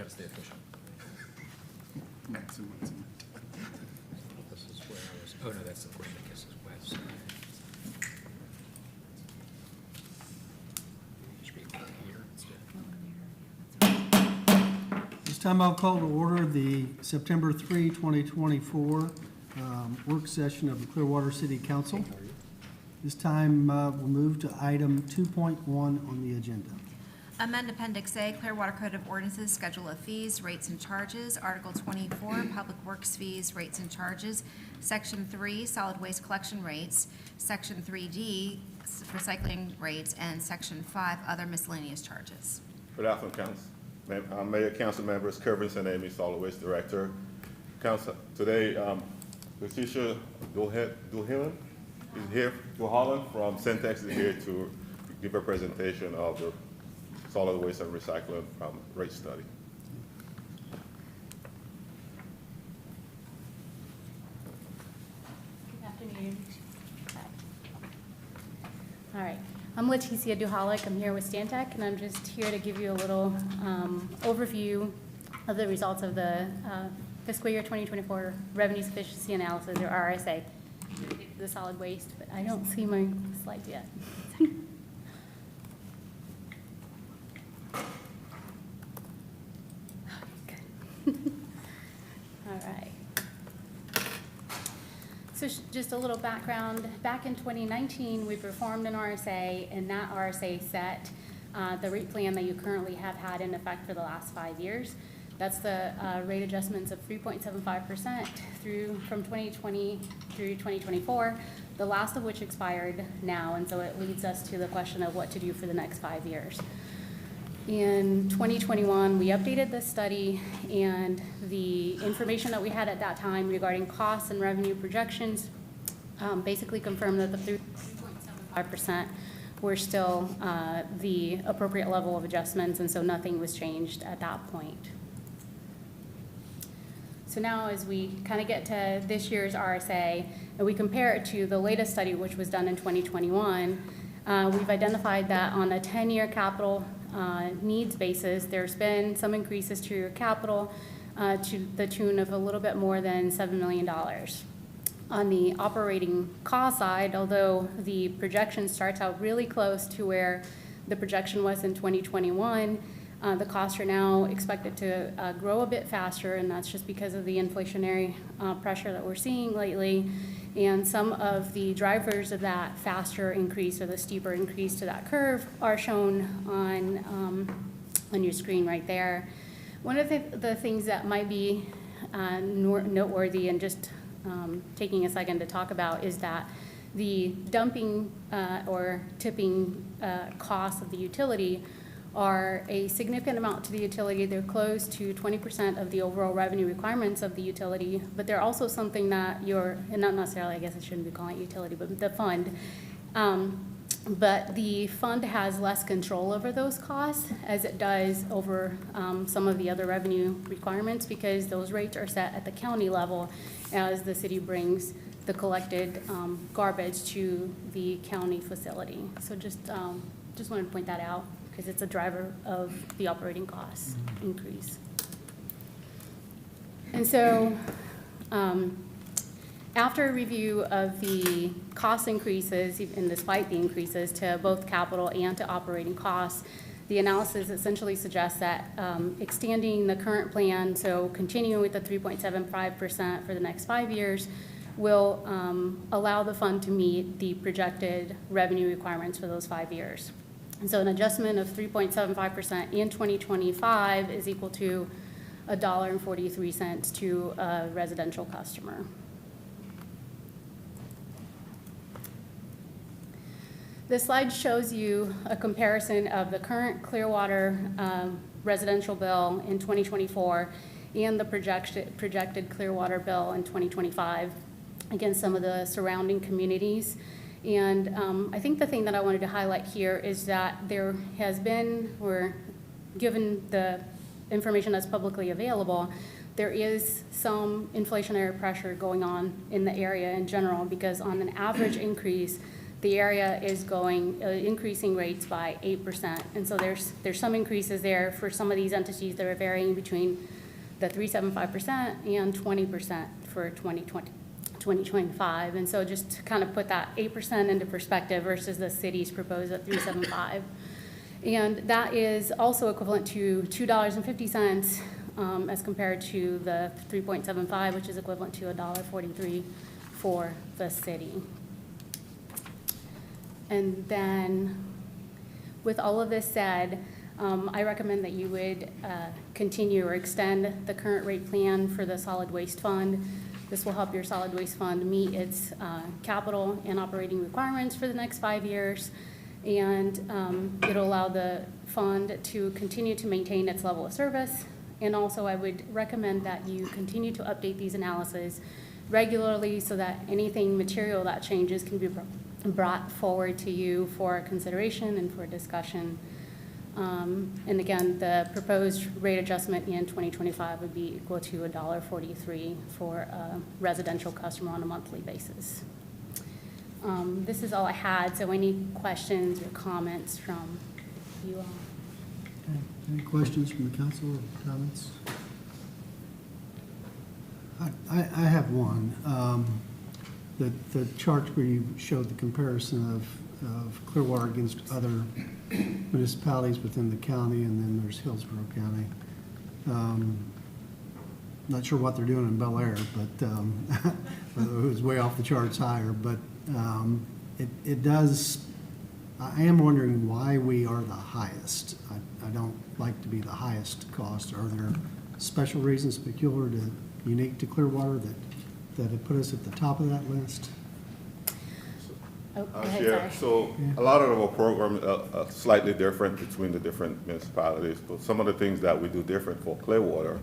Gotta stay efficient. Maximum. This is where I was, oh no, that's the Fornicus west. Should be here instead. This time I'll call to order the September 3, 2024 work session of the Clearwater City Council. This time we'll move to item 2.1 on the agenda. Amend Appendix A, Clearwater Code of Ordinances, Schedule of Fees, Rates and Charges, Article 24, Public Works Fees, Rates and Charges, Section 3, Solid Waste Collection Rates, Section 3D, Recycling Rates, and Section 5, Other Miscellaneous Charges. Good afternoon, Council. Mayor, Council members, Kervin and Amy, Solid Waste Director. Council, today, Letitia Dulhillen is here, Dulholland from Centex is here to give a presentation of the solid waste and recycling rate study. Good afternoon. All right, I'm Leticia Duhalik. I'm here with Stantec, and I'm just here to give you a little overview of the results of the fiscal year 2024 Revenue Sufficiency Analysis, or RSA, the solid waste, but I don't see my slides yet. All right. So just a little background. Back in 2019, we performed an RSA, and that RSA set the rate plan that you currently have had in effect for the last 5 years. That's the rate adjustments of 3.75% from 2020 through 2024, the last of which expired now, and so it leads us to the question of what to do for the next 5 years. In 2021, we updated this study, and the information that we had at that time regarding costs and revenue projections basically confirmed that the 3.75% were still the appropriate level of adjustments, and so nothing was changed at that point. So now as we kind of get to this year's RSA, and we compare it to the latest study, which was done in 2021, we've identified that on a 10-year capital needs basis, there's been some increases to your capital to the tune of a little bit more than $7 million. On the operating cost side, although the projection starts out really close to where the projection was in 2021, the costs are now expected to grow a bit faster, and that's just because of the inflationary pressure that we're seeing lately. And some of the drivers of that faster increase, or the steeper increase to that curve, are shown on your screen right there. One of the things that might be noteworthy, and just taking a second to talk about, is that the dumping or tipping costs of the utility are a significant amount to the utility. They're close to 20% of the overall revenue requirements of the utility, but they're also something that and not necessarily, I guess I shouldn't be calling it utility, but the fund. But the fund has less control over those costs as it does over some of the other revenue requirements, because those rates are set at the county level as the city brings the collected garbage to the county facility. So just wanted to point that out, because it's a driver of the operating costs increase. And so after a review of the cost increases, and despite the increases to both capital and to operating costs, the analysis essentially suggests that extending the current plan, so continuing with the 3.75% for the next 5 years, will allow the fund to meet the projected revenue requirements for those 5 years. And so an adjustment of 3.75% in 2025 is equal to $1.43 to a residential customer. This slide shows you a comparison of the current Clearwater residential bill in 2024 and the projected Clearwater bill in 2025 against some of the surrounding communities. And I think the thing that I wanted to highlight here is that there has been, or given the information that's publicly available, there is some inflationary pressure going on in the area in general, because on an average increase, the area is increasing rates by 8%. And so there's some increases there for some of these entities that are varying between the 3.75% and 20% for 2025. And so just to kind of put that 8% into perspective versus the city's proposed at 3.75. And that is also equivalent to $2.50 as compared to the 3.75, which is equivalent to $1.43 for the city. And then, with all of this said, I recommend that you would continue or extend the current rate plan for the solid waste fund. This will help your solid waste fund meet its capital and operating requirements for the next 5 years. And it'll allow the fund to continue to maintain its level of service. And also, I would recommend that you continue to update these analyses regularly so that anything material that changes can be brought forward to you for consideration and for discussion. And again, the proposed rate adjustment in 2025 would be equal to $1.43 for a residential customer on a monthly basis. This is all I had, so any questions or comments from you all? Okay. Any questions from the council or comments? I have one. The chart where you showed the comparison of Clearwater against other municipalities within the county, and then there's Hillsborough County. Not sure what they're doing in Bel Air, but it was way off the charts higher. But it does. I am wondering why we are the highest. I don't like to be the highest cost. Are there special reasons unique to Clearwater that have put us at the top of that list? Oh, go ahead, Share. sorry. So a lot of our programs are slightly different between the different municipalities, but some of the things that we do different for Clearwater,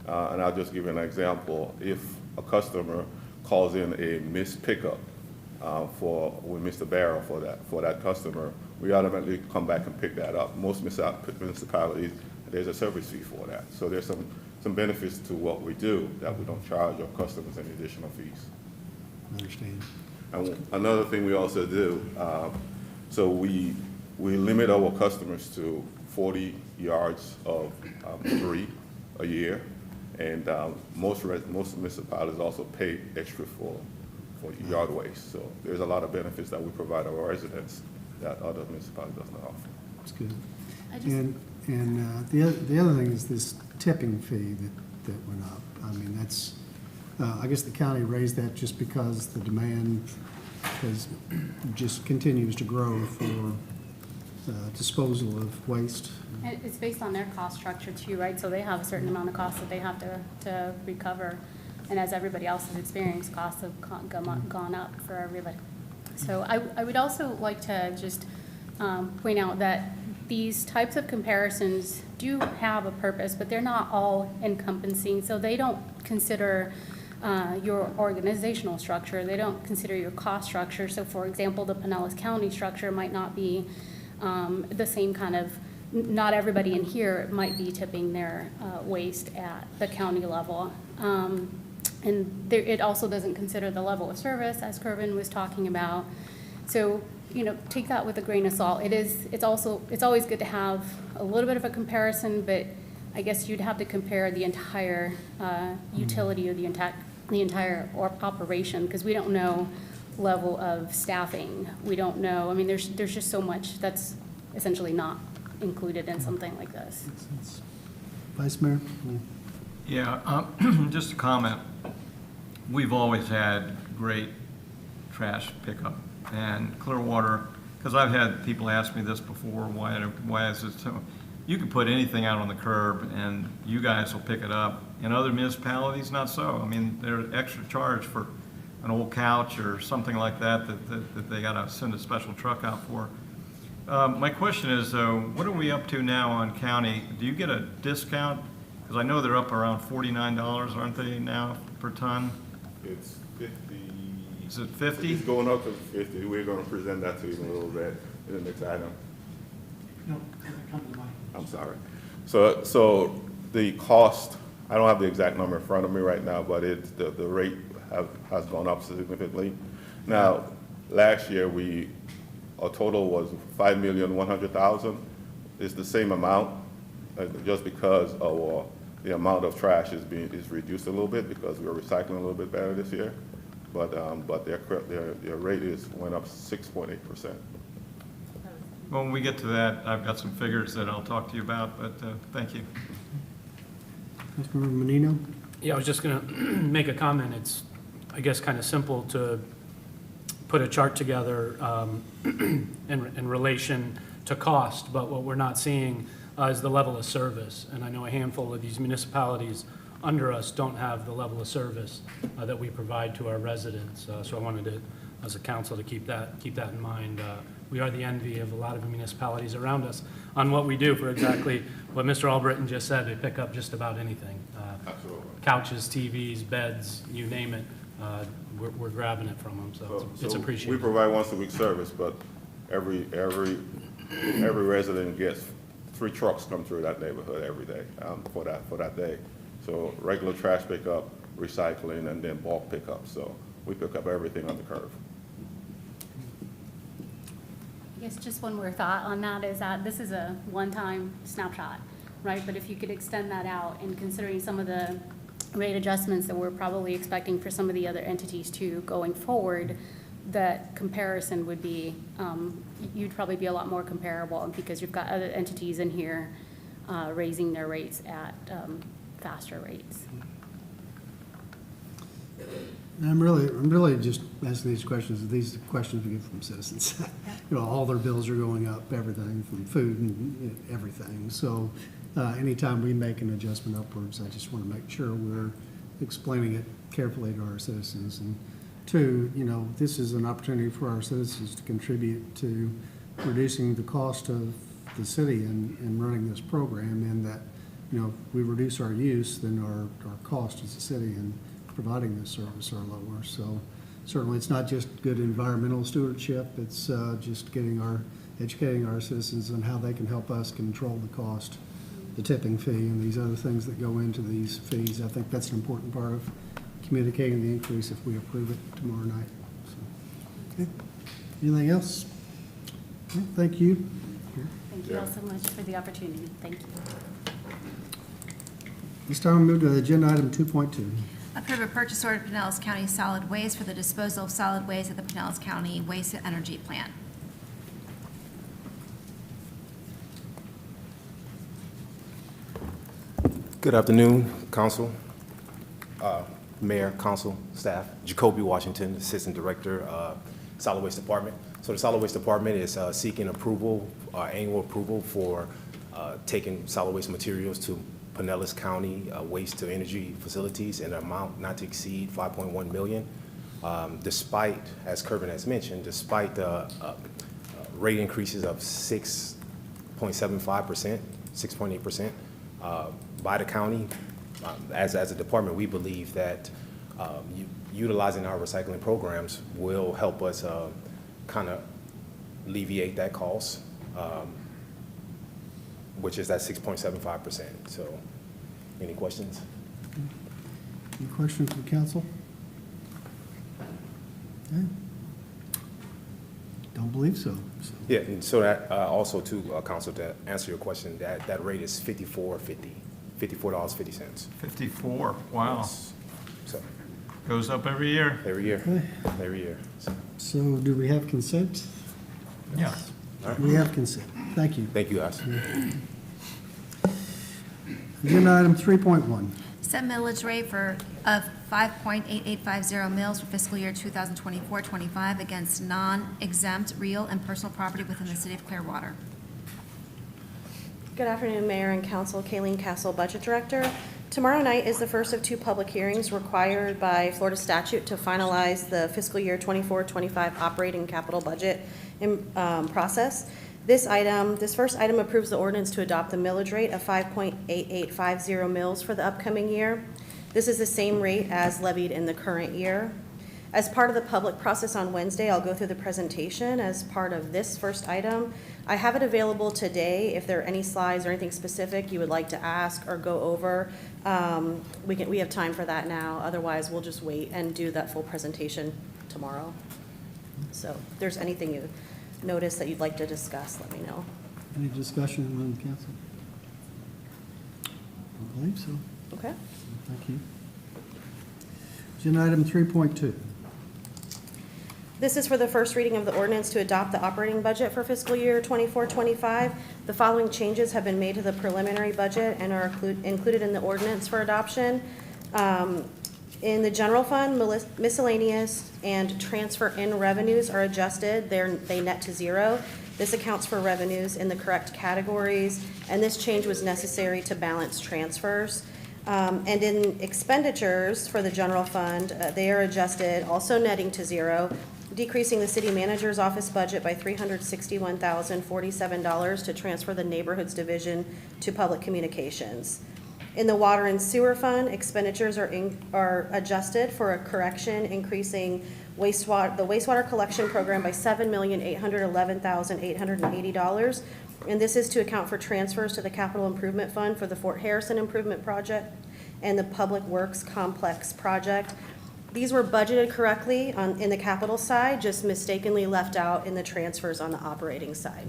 and I'll just give you an example. If a customer calls in a missed pickup, we missed a barrel for that customer, we automatically come back and pick that up. Most municipalities, there's a service fee for that. So there's some benefits to what we do that we don't charge our customers any additional fees. I understand. And another thing we also do, so we limit our customers to 40 yards of debris a year, and most municipalities also pay extra for yard waste. So there's a lot of benefits that we provide our residents that other municipalities does not offer. That's good. I just- And the other thing is this tipping fee that went up. I mean, that's, I guess the county raised that just because the demand just continues to grow for disposal of waste. And it's based on their cost structure too, right? So they have a certain amount of costs that they have to recover. And as everybody else has experienced, costs have gone up for everybody. So I would also like to just point out that these types of comparisons do have a purpose, but they're not all encompassing. So they don't consider your organizational structure. They don't consider your cost structure. So for example, the Pinellas County structure might not be the same kind of, not everybody in here might be tipping their waste at the county level. And it also doesn't consider the level of service, as Kervin was talking about. So, take that with a grain of salt. It's always good to have a little bit of a comparison, but I guess you'd have to compare the entire utility or the entire operation, because we don't know level of staffing. We don't know. I mean, there's just so much that's essentially not included in something like this. Makes sense. Vice Mayor? Yeah, just a comment. We've always had great trash pickup, and Clearwater, because I've had people ask me this before, why is it so? You can put anything out on the curb and you guys will pick it up. In other municipalities, not so. I mean, there's extra charge for an old couch or something like that they gotta send a special truck out for. My question is, though, what are we up to now on county? Do you get a discount? Because I know they're up around $49, aren't they now, per ton? It's 50. Is it 50? It's going up to 50. We're going to present that to you in a little bit in the next item. No, come to the mic. I'm sorry. So the cost, I don't have the exact number in front of me right now, but the rate has gone up significantly. Now, last year we our total was $5,100,000. It's the same amount, just because the amount of trash is reduced a little bit because we're recycling a little bit better this year. But their rate went up 6.8%. When we get to that, I've got some figures that I'll talk to you about, but thank you. Councilmember Menino? Yeah, I was just going to make a comment. It's, I guess, kind of simple to put a chart together in relation to cost, but what we're not seeing is the level of service. And I know a handful of these municipalities under us don't have the level of service that we provide to our residents. So I wanted to, as a council, to keep that in mind. We are the envy of a lot of municipalities around us on what we do for exactly what Mr. Albritton just said. They pick up just about anything. Absolutely. Couches, TVs, beds, you name it. We're grabbing it from them, so it's We appreciated. provide once-a-week service, but every resident gets 3 trucks come through that neighborhood every day for that day. So regular trash pickup, recycling, and then bulk pickup. So we pick up everything on the curve. I guess just one more thought on that is that this is a one-time snapshot, right? But if you could extend that out and considering some of the rate adjustments that we're probably expecting for some of the other entities too going forward, that comparison would be, you'd probably be a lot more comparable because you've got other entities in here raising their rates at faster rates. And I'm really just asking these questions we get from citizens. You know, all their bills are going up, everything from food and everything. So anytime we make an adjustment upwards, I just want to make sure we're explaining it carefully to our citizens. And two, you know, this is an opportunity for our citizens to contribute to reducing the cost of the city in running this program, and that, you know, if we reduce our use, then our cost as a city in providing this service are lower. So certainly it's not just good environmental stewardship, it's just educating our citizens on how they can help us control the cost, the tipping fee, and these other things that go into these fees. I think that's an important part of communicating the increase if we approve it tomorrow night. So, okay. Anything else? Okay, thank you. Thank you all so much for the opportunity. Thank you. This time we move to agenda item 2.2. Approve a purchase order to Pinellas County Solid Waste for the disposal of solid waste at the Pinellas County Waste and Energy Plant. Good afternoon, Council, Mayor, Council, staff. Jacoby Washington, Assistant Director, Solid Waste Department. So the Solid Waste Department is seeking approval, annual approval for taking solid waste materials to Pinellas County waste to energy facilities in an amount not to exceed $5.1 million. Despite, as Kervin has mentioned, despite the rate increases of 6.75%, 6.8% by the county, as a department, we believe that utilizing our recycling programs will help us kind of alleviate that cost, which is that 6.75%. So, any questions? Any questions from council? Okay. Don't believe so. Yeah, and so that also to Council, to answer your question, that rate is $54.50. 54, wow. So Goes up every year. every year, Okay. every year. So do we have consent? Yeah. We have consent. Thank you. Thank you, guys. Agenda item 3.1. Set millage rate of 5.8850 mils for fiscal year 2024-25 against non-exempt real and personal property within the city of Clearwater. Good afternoon, Mayor and Council. Kayleen Castle, Budget Director. Tomorrow night is the first of 2 public hearings required by Florida statute to finalize the fiscal year 24-25 operating capital budget process. This first item approves the ordinance to adopt the millage rate of 5.8850 mils for the upcoming year. This is the same rate as levied in the current year. As part of the public process on Wednesday, I'll go through the presentation as part of this first item. I have it available today. If there are any slides or anything specific you would like to ask or go over, we have time for that now. Otherwise, we'll just wait and do that full presentation tomorrow. So if there's anything notice that you'd like to discuss, let me know. Any discussion among the council? I believe so. Okay? Thank you. Agenda item 3.2. This is for the first reading of the ordinance to adopt the operating budget for fiscal year 24-25. The following changes have been made to the preliminary budget and are included in the ordinance for adoption. In the general fund, miscellaneous and transfer in revenues are adjusted. They net to zero. This accounts for revenues in the correct categories, and this change was necessary to balance transfers. And in expenditures for the general fund, they are adjusted, also netting to zero, decreasing the city manager's office budget by $361,047 to transfer the neighborhoods division to public communications. In the water and sewer fund, expenditures are adjusted for a correction, increasing the wastewater collection program by $7,811,880. And this is to account for transfers to the capital improvement fund for the Fort Harrison Improvement Project and the Public Works Complex Project. These were budgeted correctly in the capital side, just mistakenly left out in the transfers on the operating side.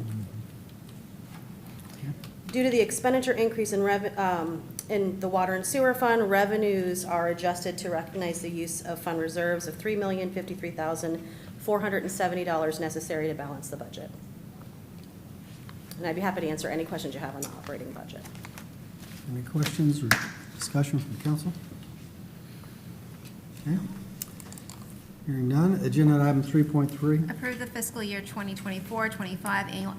Due to the expenditure increase in the water and sewer fund, revenues are adjusted to recognize the use of fund reserves of $3,053,470 necessary to balance the budget. And I'd be happy to answer any questions you have on the operating budget. Any questions or discussion from the council? Okay. Hearing none, agenda item 3.3. Approve the fiscal year 2024-25 annual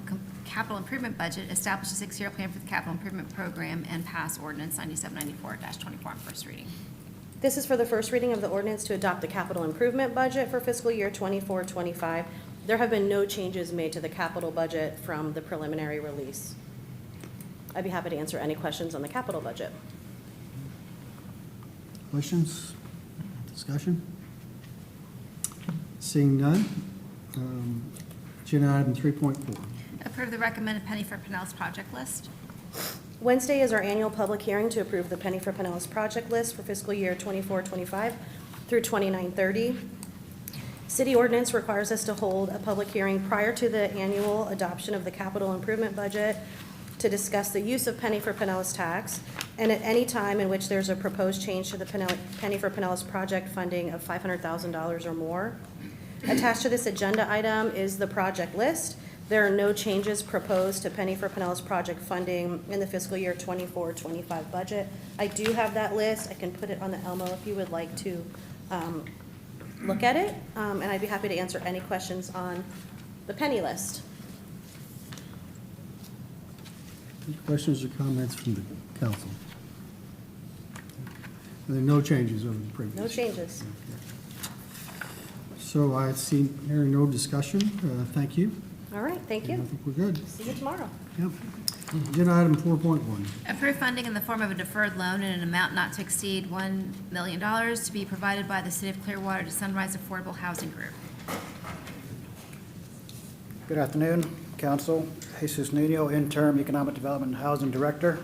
capital improvement budget, establish a 6-year plan for the capital improvement program, and pass ordinance 9794-24 on first reading. This is for the first reading of the ordinance to adopt the capital improvement budget for fiscal year 24-25. There have been no changes made to the capital budget from the preliminary release. I'd be happy to answer any questions on the capital budget. Questions? Discussion? Seeing none, agenda item 3.4. Approve the recommended Penny for Pinellas project list. Wednesday is our annual public hearing to approve the Penny for Pinellas project list for fiscal year 24-25 through 29-30. City ordinance requires us to hold a public hearing prior to the annual adoption of the capital improvement budget to discuss the use of Penny for Pinellas tax, and at any time in which there's a proposed change to the Penny for Pinellas project funding of $500,000 or more. Attached to this agenda item is the project list. There are no changes proposed to Penny for Pinellas project funding in the fiscal year 24-25 budget. I do have that list. I can put it on the Elmo if you would like to look at it, and I'd be happy to answer any questions on the Penny list. Any questions or comments from the council? There are no changes over the previous. No changes. So I see, hearing no discussion, thank you. All right, thank I you. think we're good. See you tomorrow. Yep. Agenda item 4.1. Approve funding in the form of a deferred loan in an amount not to exceed $1 million to be provided by the City of Clearwater to Sunrise Affordable Housing Group. Good afternoon, Council. Jesus Nuno, Interim Economic Development and Housing Director.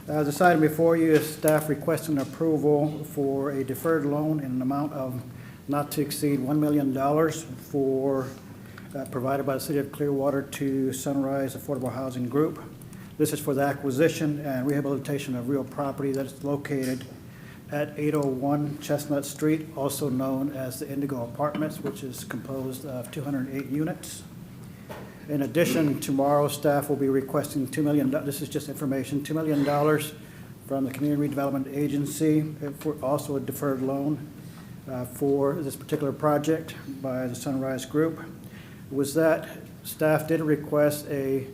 This item before you is staff requesting approval for a deferred loan in an amount of not to exceed $1 million for provided by the City of Clearwater to Sunrise Affordable Housing Group. This is for the acquisition and rehabilitation of real property that is located at 801 Chestnut Street, also known as the Indigo Apartments, which is composed of 208 units. In addition, tomorrow staff will be requesting $2 million, this is just information, $2 million from the Community Redevelopment Agency for also a deferred loan for this particular project by the Sunrise Group. Was that staff did request an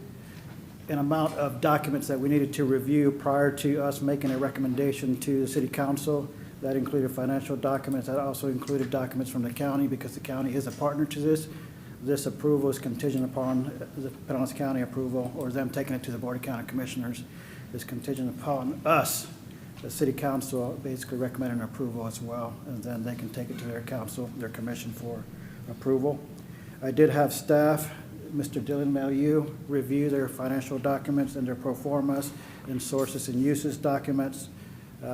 amount of documents that we needed to review prior to us making a recommendation to the City Council. That included financial documents. That also included documents from the county because the county is a partner to this. This approval is contingent upon the Pinellas County approval, or them taking it to the Board of County Commissioners is contingent upon us, the City Council, basically recommending approval as well, and then they can take it to their council, their commission for approval. I did have staff, Mr. Dylan Malieu, review their financial documents and their pro formas and sources and uses documents,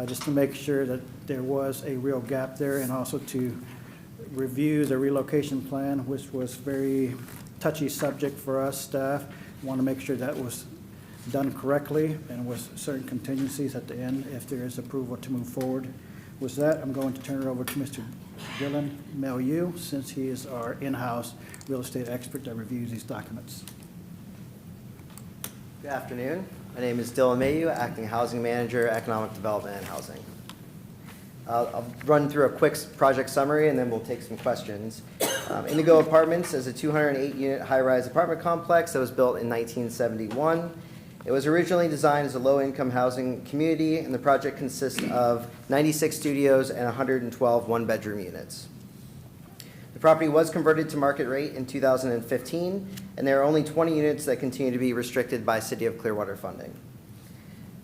just to make sure that there was a real gap there, and also to review the relocation plan, which was very touchy subject for us, staff. Want to make sure that was done correctly and with certain contingencies at the end if there is approval to move forward. With that, I'm going to turn it over to Mr. Dylan Melieu, since he is our in-house real estate expert that reviews these documents. Good afternoon. My name is Dylan Mayhew, Acting Housing Manager, Economic Development and Housing. I'll run through a quick project summary and then we'll take some questions. Indigo Apartments is a 208-unit high-rise apartment complex that was built in 1971. It was originally designed as a low-income housing community, and the project consists of 96 studios and 112 one-bedroom units. The property was converted to market rate in 2015, and there are only 20 units that continue to be restricted by City of Clearwater funding.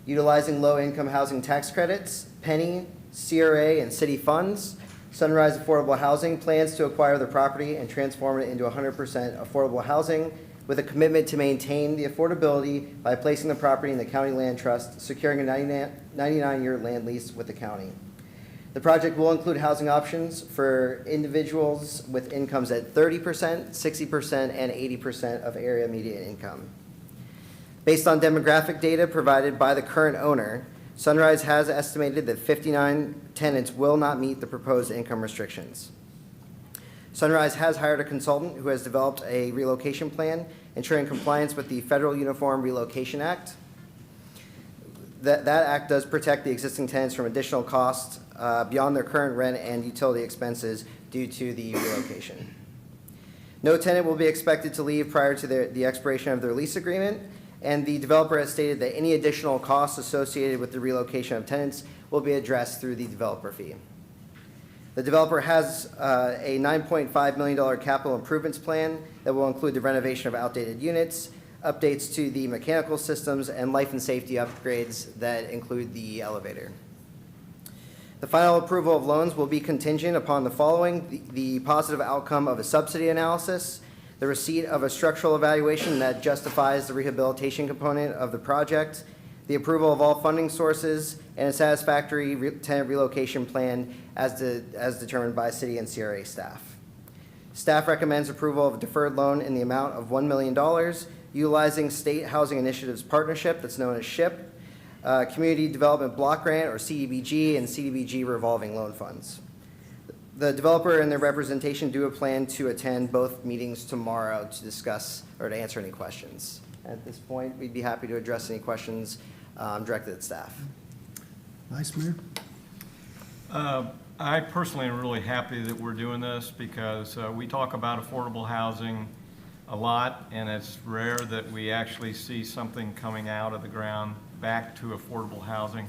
Utilizing low-income housing tax credits, Penny, CRA, and city funds, Sunrise Affordable Housing plans to acquire the property and transform it into 100% affordable housing with a commitment to maintain the affordability by placing the property in the county land trust, securing a 99-year land lease with the county. The project will include housing options for individuals with incomes at 30%, 60%, and 80% of area median income. Based on demographic data provided by the current owner, Sunrise has estimated that 59 tenants will not meet the proposed income restrictions. Sunrise has hired a consultant who has developed a relocation plan ensuring compliance with the Federal Uniform Relocation Act. That act does protect the existing tenants from additional costs beyond their current rent and utility expenses due to the relocation. No tenant will be expected to leave prior to the expiration of their lease agreement, and the developer has stated that any additional costs associated with the relocation of tenants will be addressed through the developer fee. The developer has a $9.5 million capital improvements plan that will include the renovation of outdated units, updates to the mechanical systems, and life and safety upgrades that include the elevator. The final approval of loans will be contingent upon the following: the positive outcome of a subsidy analysis, the receipt of a structural evaluation that justifies the rehabilitation component of the project, the approval of all funding sources, and a satisfactory tenant relocation plan as determined by city and CRA staff. Staff recommends approval of a deferred loan in the amount of $1 million, utilizing State Housing Initiatives Partnership, that's known as SHIP, Community Development Block Grant, or CDBG, and CDBG revolving loan funds. The developer and their representation do plan to attend both meetings tomorrow to discuss or to answer any questions. At this point, we'd be happy to address any questions directed at staff. Vice Mayor? I personally am really happy that we're doing this because we talk about affordable housing a lot, and it's rare that we actually see something coming out of the ground back to affordable housing.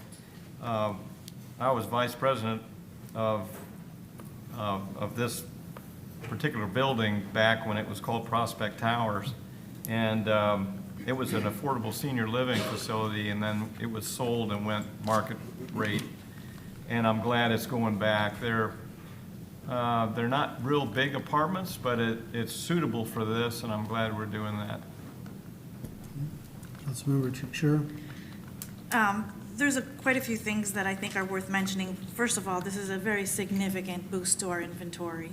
I was vice president of this particular building back when it was called Prospect Towers, and it was an affordable senior living facility, and then it was sold and went market rate. And I'm glad it's going back. They're not real big apartments, but it's suitable for this, and I'm glad we're doing that. Councilmember Sure. There's quite a few things that I think are worth mentioning. First of all, this is a very significant boost to our inventory.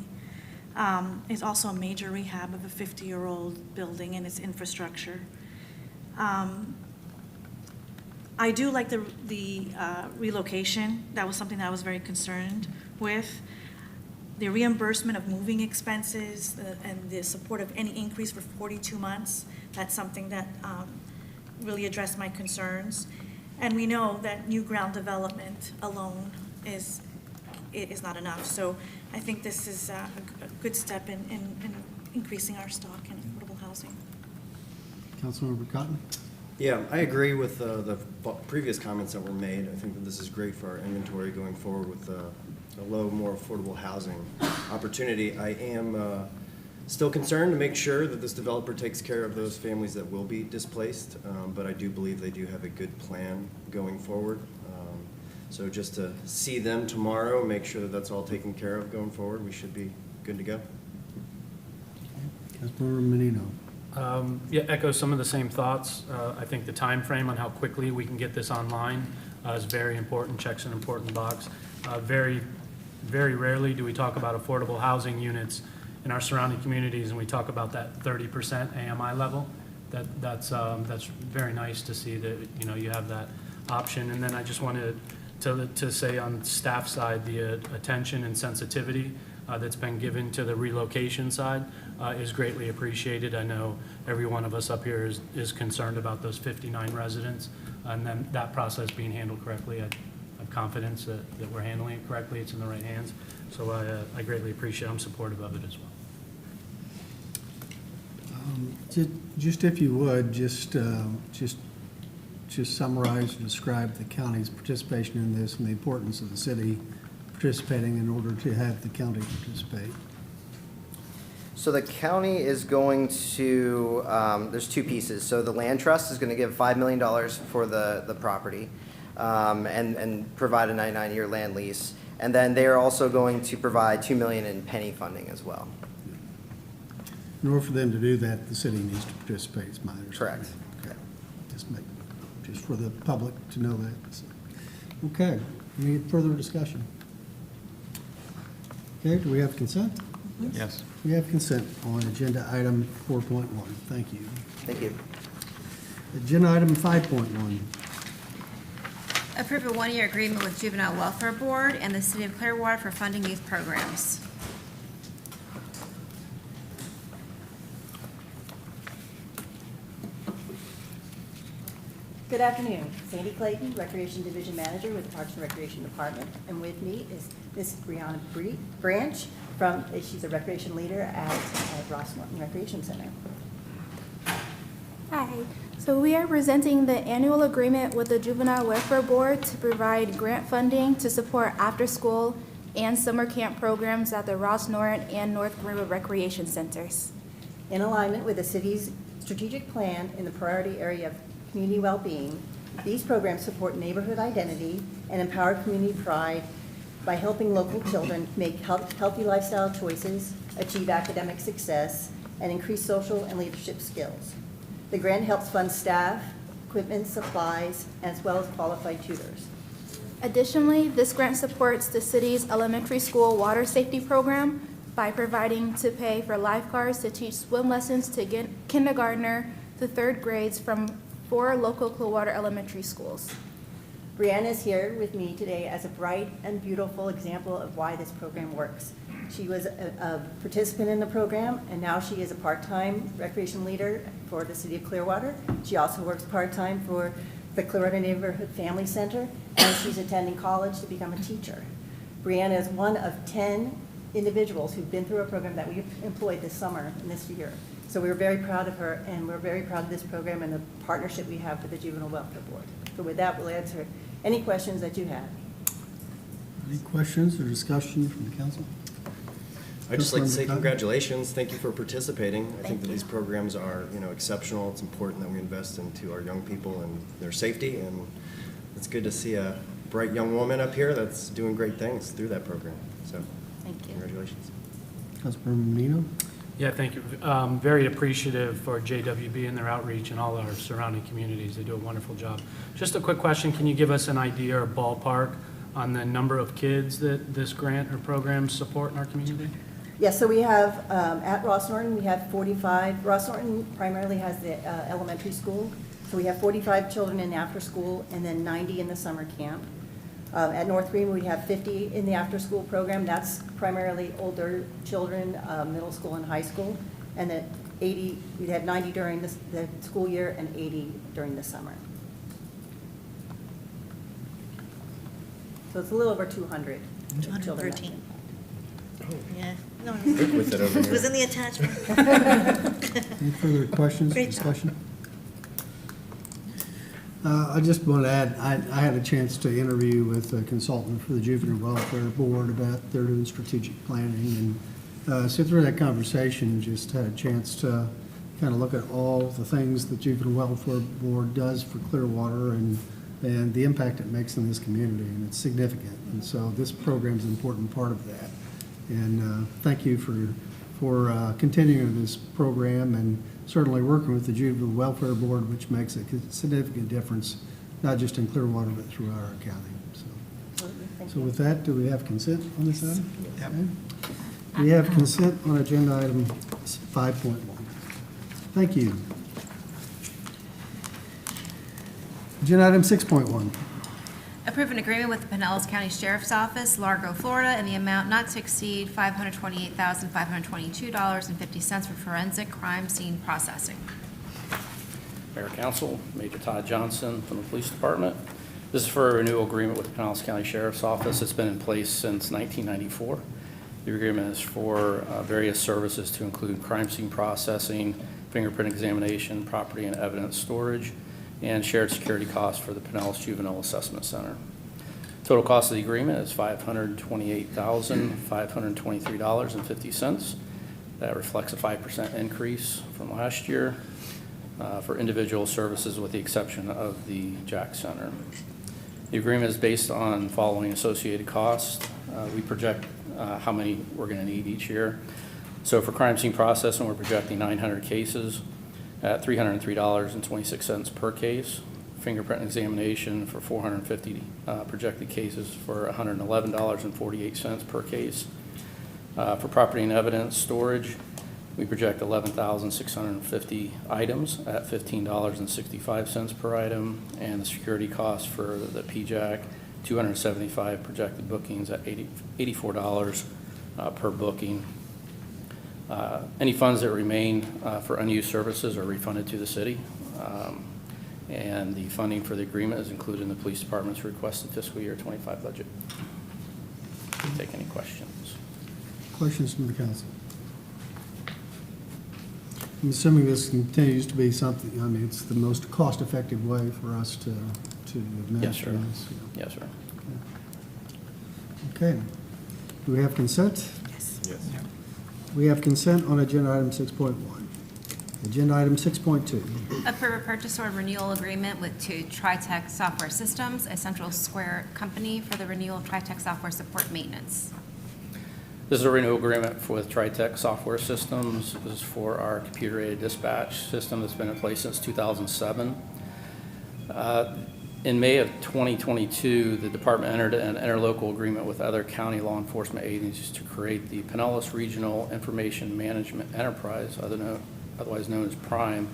It's also a major rehab of a 50-year-old building and its infrastructure. I do like the relocation. That was something that I was very concerned with. The reimbursement of moving expenses and the support of any increase for 42 months, that's something that really addressed my concerns. And we know that new ground development alone is not enough. So I think this is a good step in increasing our stock in affordable housing. Councilmember Cotton? Yeah, I agree with the previous comments that were made. I think that this is great for our inventory going forward with a low, more affordable housing opportunity. I am still concerned to make sure that this developer takes care of those families that will be displaced, but I do believe they do have a good plan going forward. So just to see them tomorrow, make sure that that's all taken care of going forward, we should be good to go. Councilmember Menino? Yeah, echo some of the same thoughts. I think the time frame on how quickly we can get this online is very important, checks an important box. Very, very rarely do we talk about affordable housing units in our surrounding communities, and we talk about that 30% AMI level, that's very nice to see that, you know, you have that option. And then I just wanted to say on staff side, the attention and sensitivity that's been given to the relocation side is greatly appreciated. I know every one of us up here is concerned about those 59 residents, and then that process being handled correctly. I have confidence that we're handling it correctly, it's in the right hands. So I greatly appreciate, I'm supportive of it as well. Just if you would, just summarize and describe the county's participation in this and the importance of the city participating in order to have the county participate. So the county is going to, there's two pieces. So the land trust is going to give $5 million for the property and provide a 99-year land lease. And then they are also going to provide $2 million in penny funding as well. In order for them to do that, the city needs to participate, is my understanding. Correct. Okay. Just for the public to know that. Okay, any further discussion? Okay, do we have consent? Yes. We have consent on agenda item 4.1. Thank you. Thank you. Agenda item 5.1. Approve a one-year agreement with Juvenile Welfare Board and the City of Clearwater for funding youth programs. Good afternoon. Sandy Clayton, Recreation Division Manager with the Parks and Recreation Department. And with me is Miss Brianna Branch she's a recreation leader at Ross Norton Recreation Center. Hi. So we are presenting the annual agreement with the Juvenile Welfare Board to provide grant funding to support after-school and summer camp programs at the Ross Norton and North Greenwood Recreation Centers. In alignment with the city's strategic plan in the priority area of community well-being, these programs support neighborhood identity and empower community pride by helping local children make healthy lifestyle choices, achieve academic success, and increase social and leadership skills. The grant helps fund staff, equipment, supplies, as well as qualified tutors. Additionally, this grant supports the city's elementary school water safety program by providing to pay for lifeguards to teach swim lessons to kindergartner to third grades from 4 local Clearwater elementary schools. Brianna is here with me today as a bright and beautiful example of why this program works. She was a participant in the program, and now she is a part-time recreation leader for the City of Clearwater. She also works part-time for the Clearwater Neighborhood Family Center, and she's attending college to become a teacher. Brianna is one of 10 individuals who've been through a program that we've employed this summer and this year. So we're very proud of her, and we're very proud of this program and the partnership we have with the Juvenile Welfare Board. So with that, we'll answer any questions that you have. Any questions or discussion from the council? I'd just like to say Councilmember Cotton? congratulations. Thank you for participating. I think that you. these programs are, exceptional. It's important that we invest into our young people and their safety, and it's good to see a bright young woman up here that's doing great things through that program. So, Thank you. congratulations. Councilmember Menino? Yeah, thank you. Very appreciative for JWB and their outreach in all our surrounding communities. They do a wonderful job. Just a quick question, can you give us an idea or ballpark on the number of kids that this grant or program support in our community? Yes, so we have, at Ross Norton, we have 45. Ross Norton primarily has the elementary school. So we have 45 children in after school and then 90 in the summer camp. At North Greenwood, we have 50 in the after-school program. That's primarily older children, middle school and high school. And then 80, we had 90 during the school year and 80 during the summer. So it's a little over 200 children. 213. Yeah, no, Quick with it over it was here. in the attachment. Any further questions or Great job. discussion? I just want to add, I had a chance to interview with a consultant for the Juvenile Welfare Board about they're doing strategic planning, and so through that conversation, just had a chance to kind of look at all the things the Juvenile Welfare Board does for Clearwater and the impact it makes in this community, and it's significant. And so this program's an important part of that. And thank you for continuing this program and certainly working with the Juvenile Welfare Board, which makes a significant difference, not just in Clearwater, but throughout our county. So with that, do we have consent on this item? Yep. Okay. We have consent on agenda item 5.1. Thank you. Agenda item 6.1. Approve an agreement with the Pinellas County Sheriff's Office, Largo, Florida, in the amount not to exceed $528,522.50 for forensic crime scene processing. Mayor Council, Major Todd Johnson from the Police Department. This is for a renewal agreement with the Pinellas County Sheriff's Office. It's been in place since 1994. The agreement is for various services to include crime scene processing, fingerprint examination, property and evidence storage, and shared security costs for the Pinellas Juvenile Assessment Center. Total cost of the agreement is $528,523.50. That reflects a 5% increase from last year for individual services with the exception of the Jack Center. The agreement is based on following associated costs. We project how many we're going to need each year. So for crime scene processing, we're projecting 900 cases at $303.26 per case. Fingerprint examination for 450 projected cases for $111.48 per case. For property and evidence storage, we project 11,650 items at $15.65 per item, and the security cost for the PJAC, 275 projected bookings at $84 per booking. Any funds that remain for unused services are refunded to the city, and the funding for the agreement is included in the police department's requested fiscal year 25 budget. Take any questions. Questions from the council? I'm assuming this continues to be something, I mean, it's the most cost-effective way for us to administer Yes, sir. this. Yes, sir. Okay. Do we have consent? Yes. We have consent on agenda item 6.1. Agenda item 6.2. Approve a purchase order renewal agreement with TriTech Software Systems, a Central Square company, for the renewal of TriTech software support maintenance. This is a renewal agreement with TriTech Software Systems. This is for our computer-aided dispatch system that's been in place since 2007. In May of 2022, the department entered an interlocal agreement with other county law enforcement agencies to create the Pinellas Regional Information Management Enterprise, otherwise known as PRIME,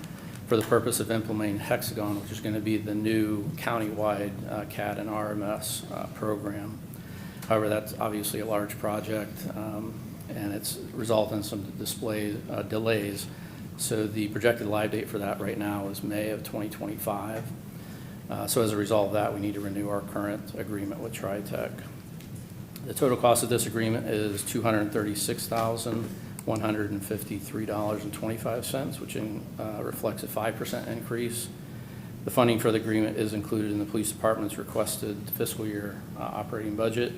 for the purpose of implementing Hexagon, which is going to be the new countywide CAD and RMS program. However, that's obviously a large project, and it's resulted in some delays. So the projected live date for that right now is May of 2025. So as a result of that, we need to renew our current agreement with TriTech. The total cost of this agreement is $236,153.25, which reflects a 5% increase. The funding for the agreement is included in the police department's requested fiscal year operating budget.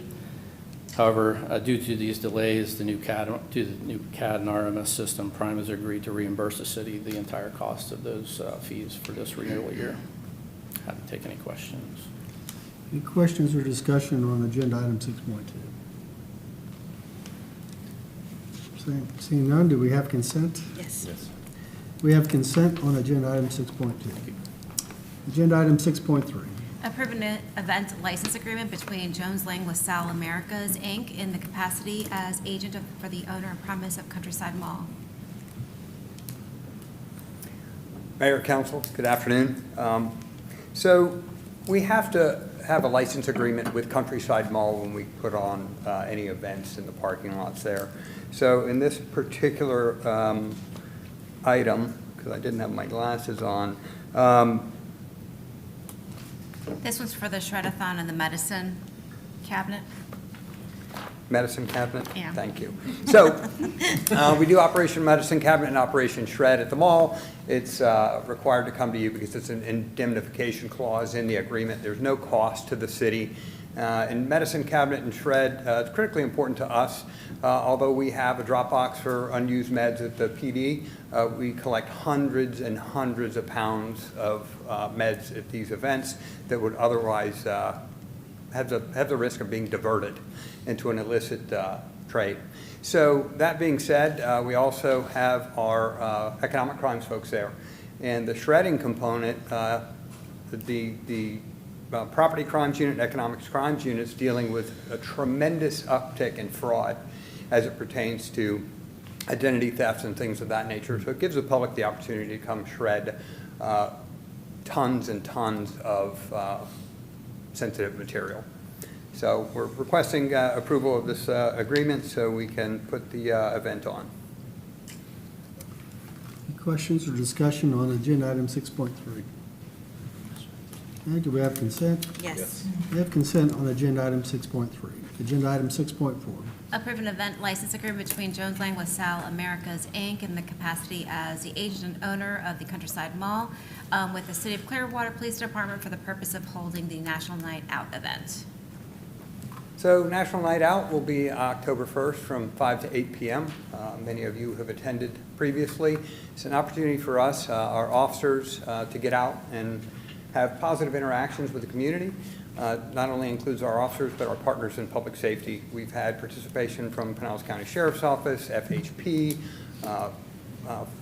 However, due to these delays, the new CAD and RMS system, Prime has agreed to reimburse the city the entire cost of those fees for this renewal year. Happy to take any questions. Any questions or discussion on agenda item 6.2? Seeing none, do we have consent? Yes. We have consent on agenda item 6.2. Agenda item 6.3. Approve an event license agreement between Jones Lang LaSalle Americas, Inc. in the capacity as agent for the owner and premise of Countryside Mall. Mayor, Council, good afternoon. So we have to have a license agreement with Countryside Mall when we put on any events in the parking lots there. So in this particular item, because I didn't have my glasses on, This one's for the Shred-a-thon and the medicine cabinet. medicine cabinet? Yeah. Thank you. So we do Operation Medicine Cabinet and Operation Shred at the mall. It's required to come to you because it's an indemnification clause in the agreement. There's no cost to the city. And Medicine Cabinet and Shred, it's critically important to us. Although we have a drop box for unused meds at the PD, we collect hundreds and hundreds of pounds of meds at these events that would otherwise have the risk of being diverted into an illicit trade. So that being said, we also have our economic crimes folks there. And the shredding component, the property crimes unit and economics crimes units dealing with a tremendous uptick in fraud. as it pertains to identity thefts and things of that nature. So it gives the public the opportunity to come shred tons and tons of sensitive material. So we're requesting approval of this agreement so we can put the event on. Any questions or discussion on agenda item 6.3? Okay, do we have consent? Yes. We have consent on agenda item 6.3. Agenda item 6.4. Approve an event license agreement between Jones Lang LaSalle Americas, Inc. in the capacity as the agent and owner of the Countryside Mall with the City of Clearwater Police Department for the purpose of holding the National Night Out event. So National Night Out will be October 1st from 5 to 8 p.m. Many of you have attended previously. It's an opportunity for us, our officers, to get out and have positive interactions with the community. Not only includes our officers, but our partners in public safety. We've had participation from Pinellas County Sheriff's Office, FHP,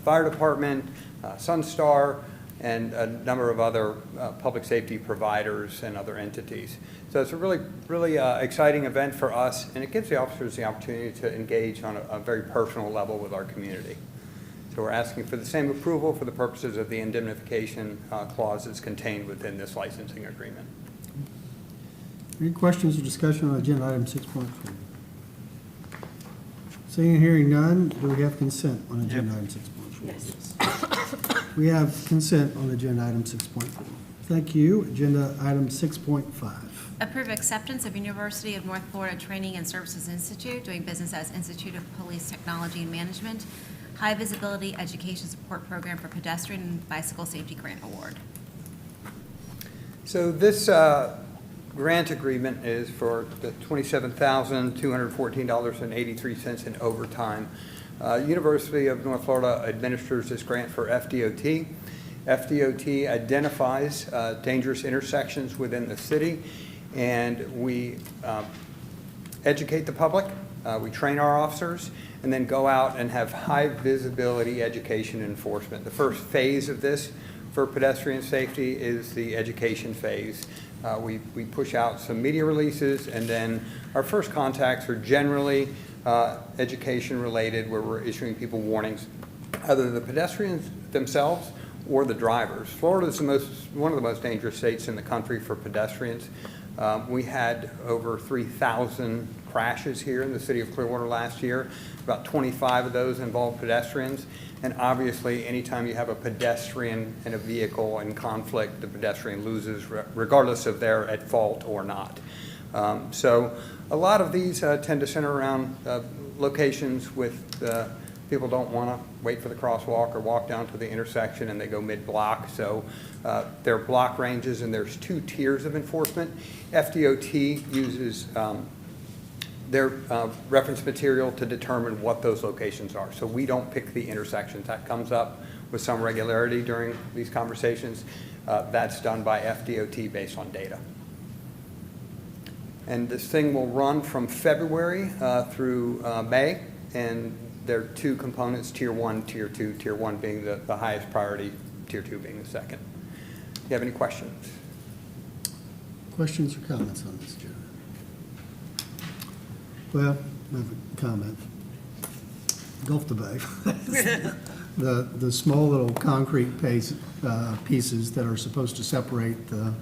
Fire Department, Sunstar, and a number of other public safety providers and other entities. So it's a really exciting event for us, and it gives the officers the opportunity to engage on a very personal level with our community. So we're asking for the same approval for the purposes of the indemnification clauses contained within this licensing agreement. Any questions or discussion on agenda item 6.3? Seeing and hearing none, do we have consent on agenda item 6.4? Yes. We have consent on agenda item 6.4. Thank you. Agenda item 6.5. Approve acceptance of University of North Florida Training and Services Institute, doing business as Institute of Police Technology and Management, High Visibility Education Support Program for Pedestrian and Bicycle Safety Grant Award. So this grant agreement is for the $27,214.83 in overtime. University of North Florida administers this grant for FDOT. FDOT identifies dangerous intersections within the city, and we educate the public, we train our officers, and then go out and have high visibility education and enforcement. The first phase of this for pedestrian safety is the education phase. We push out some media releases, and then our first contacts are generally education related, where we're issuing people warnings, either the pedestrians themselves or the drivers. Florida is one of the most dangerous states in the country for pedestrians. We had over 3,000 crashes here in the city of Clearwater last year. About 25 of those involved pedestrians. And obviously, anytime you have a pedestrian and a vehicle in conflict, the pedestrian loses regardless if they're at fault or not. So a lot of these tend to center around locations with people don't want to wait for the crosswalk or walk down to the intersection and they go mid-block. So there are block ranges, and there's 2 tiers of enforcement. FDOT uses their reference material to determine what those locations are. So we don't pick the intersections. That comes up with some regularity during these conversations. That's done by FDOT based on data. And this thing will run from February through May, and there are 2 components, Tier 1, Tier 2, Tier 1 being the highest priority, Tier 2 being the second. Do you have any questions? Questions or comments on this, Joe? Well, I have a comment. Gulf to Bay. The small little concrete pieces that are supposed to separate the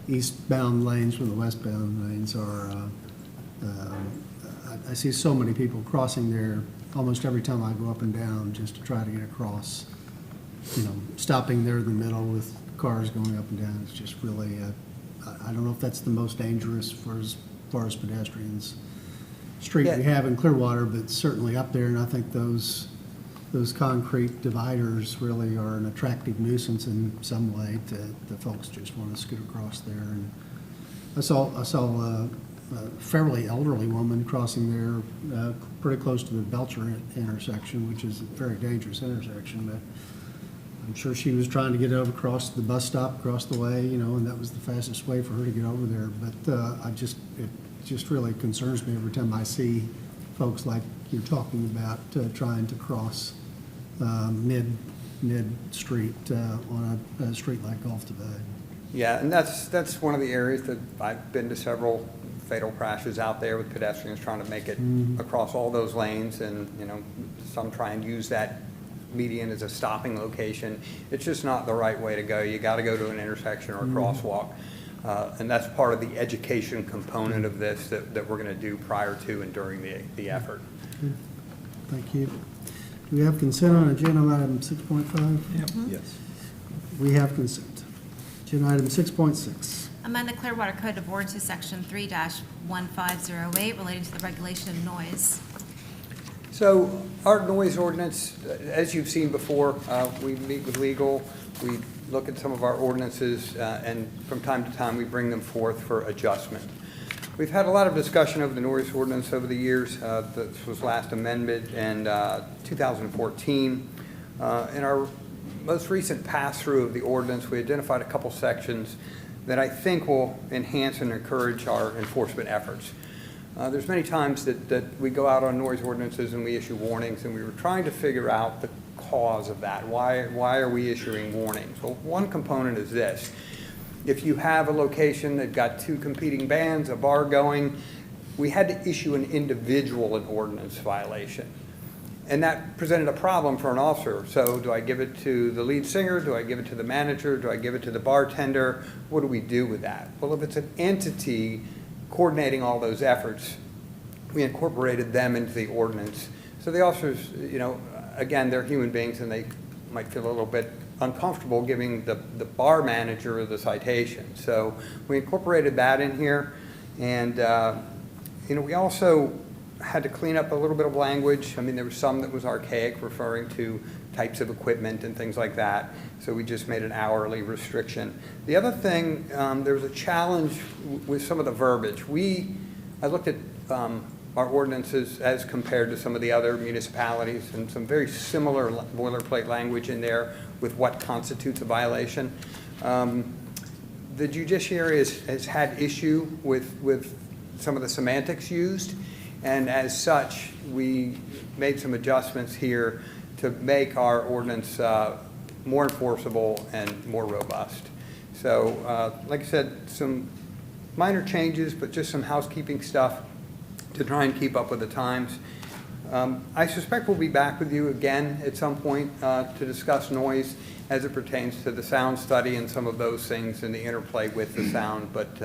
eastbound lanes from the westbound lanes are, I see so many people crossing there almost every time I go up and down just to try to get across, stopping there in the middle with cars going up and down. It's just really, I don't know if that's the most dangerous as far as pedestrians street we have in Clearwater, but certainly up there, and I think those concrete dividers really are an attractive nuisance in some way to the folks just want to scoot across there. And I saw a fairly elderly woman crossing there pretty close to the Belcher intersection, which is a very dangerous intersection, but I'm sure she was trying to get over across the bus stop, across the way, and that was the fastest way for her to get over there. But it just really concerns me every time I see folks like you're talking about trying to cross mid-street on a street like Gulf to Bay. Yeah, and that's one of the areas that I've been to several fatal crashes out there with pedestrians trying to make it across all those lanes, and, you know, some try and use that median as a stopping location. It's just not the right way to go. You got to go to an intersection or a crosswalk. And that's part of the education component of this that we're going to do prior to and during the effort. Thank you. Do we have consent on agenda item 6.5? Yes. We have consent. Agenda item 6.6. Amend the Clearwater Code of Ordinances, Section 3-1508, relating to the regulation of noise. So our noise ordinance, as you've seen before, we meet with legal, we look at some of our ordinances, and from time to time, we bring them forth for adjustment. We've had a lot of discussion over the noise ordinance over the years. This was last amended in 2014. In our most recent pass-through of the ordinance, we identified a couple sections that I think will enhance and encourage our enforcement efforts. There's many times that we go out on noise ordinances and we issue warnings, and we were trying to figure out the cause of that. Why are we issuing warnings? Well, one component is this. If you have a location that got two competing bands, a bar going, we had to issue an individual an ordinance violation. And that presented a problem for an officer. So do I give it to the lead singer? Do I give it to the manager? Do I give it to the bartender? What do we do with that? Well, if it's an entity coordinating all those efforts, we incorporated them into the ordinance. So the officers, you know, again, they're human beings, and they might feel a little bit uncomfortable giving the bar manager the citation. So we incorporated that in here. And, you know, we also had to clean up a little bit of language. I mean, there was some that was archaic, referring to types of equipment and things like that. So we just made an hourly restriction. The other thing, there was a challenge with some of the verbiage. I looked at our ordinances as compared to some of the other municipalities, and some very similar boilerplate language in there with what constitutes a violation. The judiciary has had issue with some of the semantics used, and as such, we made some adjustments here to make our ordinance more enforceable and more robust. So, like I said, some minor changes, but just some housekeeping stuff to try and keep up with the times. I suspect we'll be back with you again at some point to discuss noise as it pertains to the sound study and some of those things and the interplay with the sound, but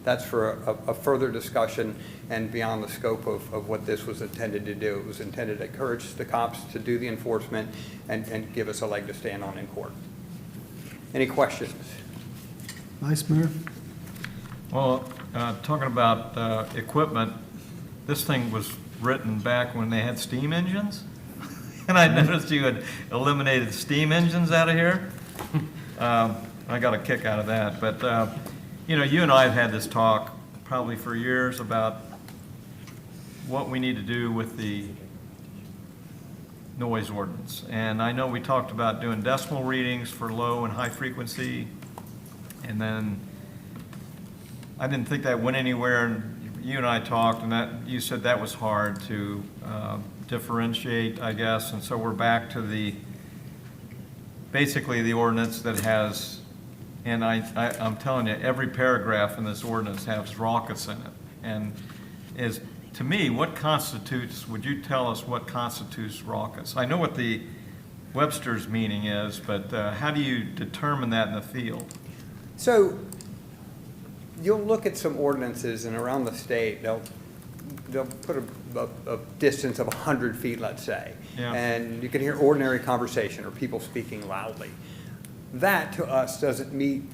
that's for a further discussion and beyond the scope of what this was intended to do. It was intended to encourage the cops to do the enforcement and give us a leg to stand on in court. Any questions? Vice Mayor? Well, talking about equipment, this thing was written back when they had steam engines. And I noticed you had eliminated steam engines out of here. I got a kick out of that. But, you know, you and I have had this talk probably for years about what we need to do with the noise ordinance. And I know we talked about doing decimal readings for low and high frequency. And then I didn't think that went anywhere. And you and I talked, and that you said that was hard to differentiate, I guess. And so we're back to basically the ordinance that has, and I'm telling you, every paragraph in this ordinance has raucous in it. And to me, would you tell us what constitutes raucous? I know what the Webster's meaning is, but how do you determine that in the field? So you'll look at some ordinances, and around the state, they'll put a distance of 100 feet, let's say. Yeah. And you can hear ordinary conversation or people speaking loudly. That, to us, doesn't meet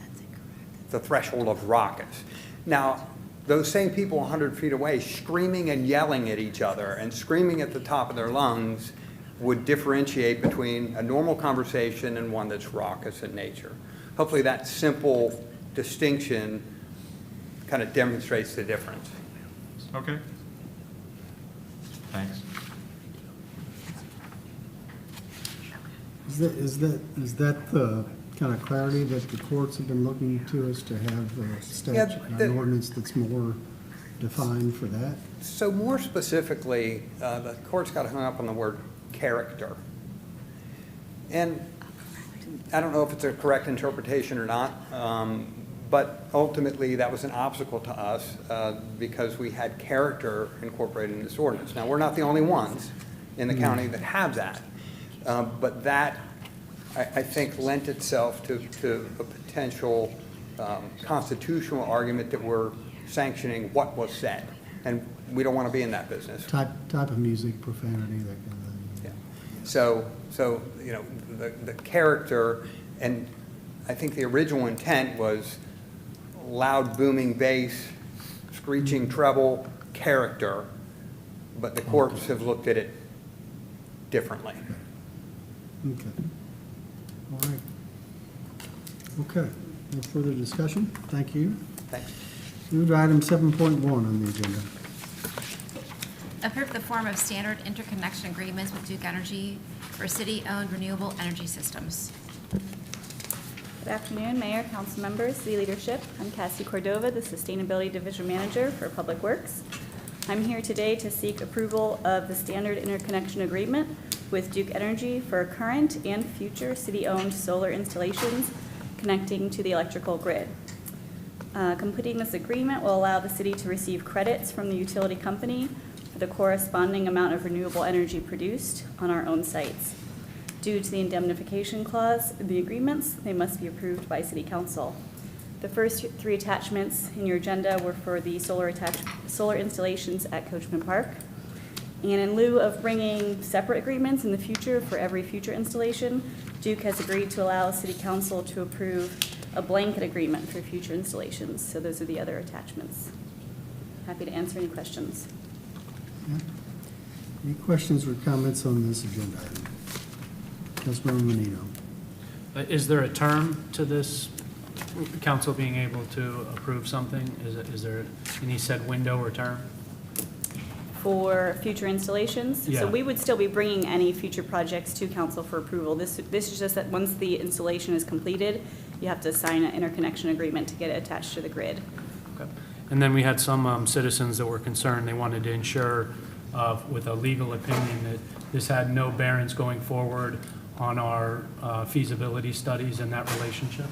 the threshold of raucous. Now, those same people 100 feet away screaming and yelling at each other and screaming at the top of their lungs would differentiate between a normal conversation and one that's raucous in nature. Hopefully that simple distinction kind of demonstrates the difference. Okay. Thanks. Is that the kind of clarity that the courts have been looking to us to have a statute, an ordinance that's more defined for that? So more specifically, the courts got hung up on the word character. And I don't know if it's a correct interpretation or not, But ultimately, that was an obstacle to us because we had character incorporated in this ordinance. Now, we're not the only ones in the county that have that. But that, I think, lent itself to a potential constitutional argument that we're sanctioning what was said. And we don't want to be in that business. Type of music, profanity, that kind of thing. Yeah. So, you know, the character, and I think the original intent was loud booming bass, screeching treble, character, but the courts have looked at it differently. Okay. All right. Okay. No further discussion? Thank you. Thanks. Move to item 7.1 on the agenda. Approve the form of standard interconnection agreements with Duke Energy for city-owned renewable energy systems. Good afternoon, Mayor, council members, city leadership. I'm Cassie Cordova, the Sustainability Division Manager for Public Works. I'm here today to seek approval of the standard interconnection agreement with Duke Energy for current and future city-owned solar installations connecting to the electrical grid. Completing this agreement will allow the city to receive credits from the utility company for the corresponding amount of renewable energy produced on our own sites. Due to the indemnification clause in the agreements, they must be approved by City Council. The first three attachments in your agenda were for the solar installations at Coachman Park. And in lieu of bringing separate agreements in the future for every future installation, Duke has agreed to allow City Council to approve a blanket agreement for future installations. So those are the other attachments. Happy to answer any questions. Yeah. Any questions or comments on this agenda item? Councilmember Menino. Is there a term to this council being able to approve something? Is there any set window or term? For future installations? Yeah. So we would still be bringing any future projects to council for approval. This is just that once the installation is completed, you have to sign an interconnection agreement to get it attached to the grid. Okay. And then we had some citizens that were concerned, they wanted to ensure with a legal opinion that this had no bearings going forward on our feasibility studies in that relationship?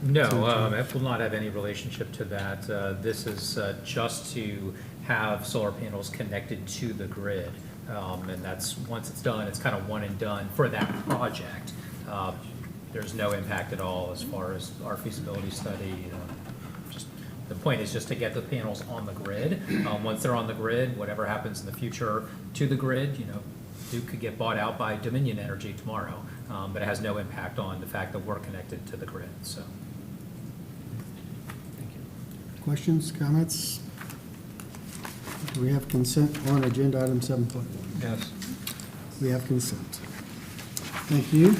No, it will not have any relationship to that. This is just to have solar panels connected to the grid. And that's, once it's done, it's kind of one and done for that project. There's no impact at all as far as our feasibility study. Just the point is just to get the panels on the grid. Once they're on the grid, whatever happens in the future to the grid, Duke could get bought out by Dominion Energy tomorrow, but it has no impact on the fact that we're connected to the grid. So, thank you. Questions, comments? Do we have consent on agenda item 7.1? Yes. We have consent. Thank you.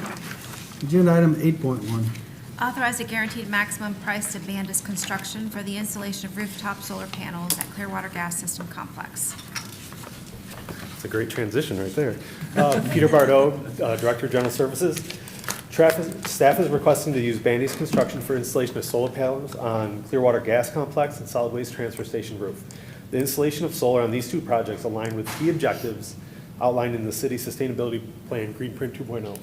Agenda item 8.1. Authorize a guaranteed maximum price to Bandus Construction for the installation of rooftop solar panels at Clearwater Gas System Complex. It's a great transition right there. Peter Bardot, Director of General Services. Staff is requesting to use Bandy's Construction for installation of solar panels on Clearwater Gas Complex and Solid Waste Transfer Station roof. The installation of solar on these two projects align with key objectives outlined in the city sustainability plan, Green Print 2.0.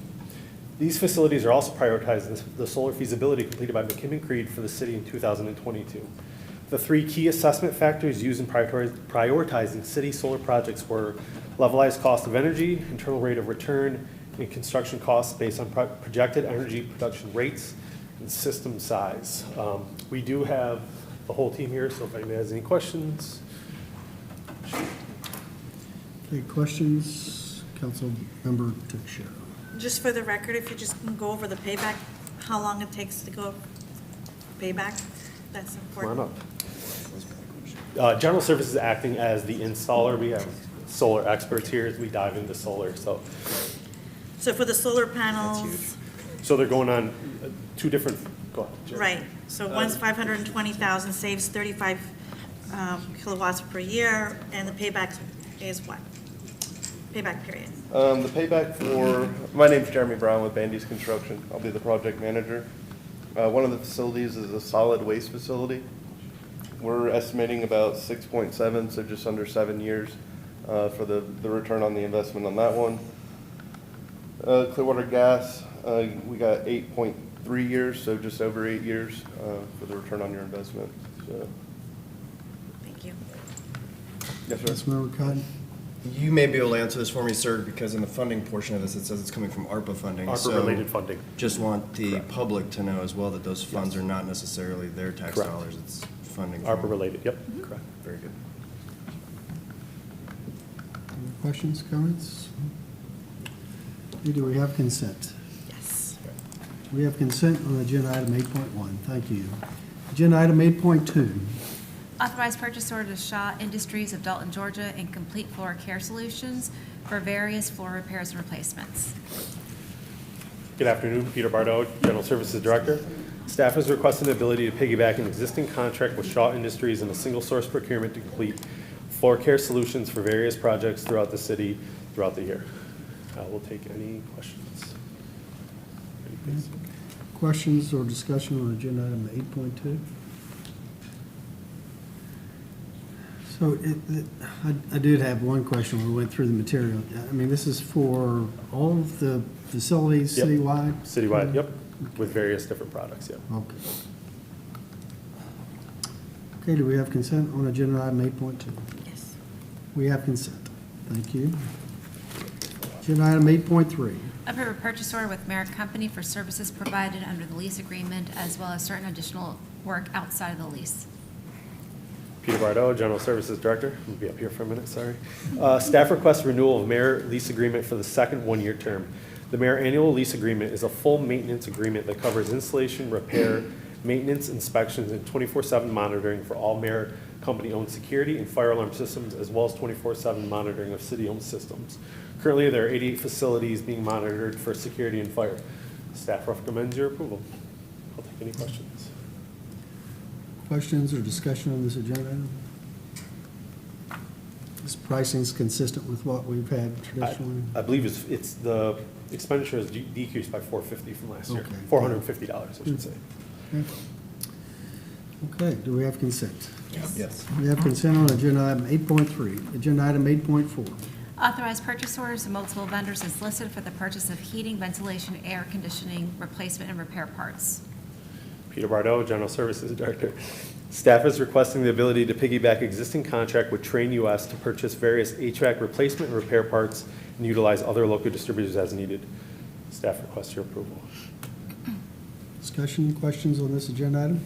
These facilities are also prioritizing the solar feasibility completed by McKinnon Creed for the city in 2022. The three key assessment factors used in prioritizing city solar projects were levelized cost of energy, internal rate of return, and construction costs based on projected energy production rates and system size. We do have the whole team here, so if anybody has any questions. Okay, questions? Councilmember Teixeira. Just for the record, if you just can go over the payback, how long it takes to go payback, that's important. Come on up. General Services is acting as the installer. We have solar experts here as we dive into solar. So for the solar panels, So they're going on two different, go ahead, Jerry. right, so one's 520,000, saves 35 kilowatts per year, and the payback is what? Payback period. The payback for, my name's Jeremy Brown with Bandy's Construction. I'll be the project manager. One of the facilities is a solid waste facility. We're estimating about 6.7, so just under 7 years for the return on the investment on that one. Clearwater Gas, we got 3 years, so just over 8 years for the return on your investment. So, Thank you. yes, sir. Councilmember Cotton? You may be able to answer this for me, sir, because in the funding portion of this, it says it's coming from ARPA funding. ARPA-related So funding. just want the public to know as well that those funds are not necessarily their tax Correct. dollars. It's funding. from- ARPA-related, yep, correct. Very good. Any questions, comments? Do we have consent? Yes. We have consent on agenda item 8.1. Thank you. Agenda item 8.2. Authorized purchase order to Shaw Industries of Dalton, Georgia, and Complete Floor Care Solutions for various floor repairs and replacements. Good afternoon, Peter Bardot, General Services Director. Staff is requesting the ability to piggyback an existing contract with Shaw Industries and a single source procurement to complete floor care solutions for various projects throughout the city throughout the year. We'll take any questions. Questions or discussion on agenda item 8.2? So I did have one question when we went through the material. I mean, this is for all of the facilities Yep. citywide? Citywide, yep, with various different products, yep. Okay. Okay, do we have consent on agenda item 8.2? Yes. We have consent. Thank you. Agenda item 8.3. Approve a purchase order with Merrick Company for services provided under the lease agreement, as well as certain additional work outside of the lease. Peter Bardot, General Services Director. I'll be up here for a minute, sorry. Staff requests renewal of mayor lease agreement for the second one-year term. The mayor annual lease agreement is a full maintenance agreement that covers installation, repair, maintenance, inspections, and 24/7 monitoring for all mayor company-owned security and fire alarm systems, as well as 24/7 monitoring of city-owned systems. Currently, there are 88 facilities being monitored for security and fire. Staff recommends your approval. I'll take any questions. Questions or discussion on this agenda item? This pricing is consistent with what we've had traditionally? I believe it's the expenditure is decreased by $450 from last year. Okay. $450, I should say. Okay, do we have consent? Yes. We have consent on agenda item 8.3. Agenda item 8.4. Authorized purchase orders to multiple vendors as listed for the purchase of heating, ventilation, air conditioning, replacement, and repair parts. Peter Bardot, General Services Director. Staff is requesting the ability to piggyback existing contract with Train US to purchase various HVAC replacement and repair parts and utilize other local distributors as needed. Staff requests your approval. Discussion, questions on this agenda item?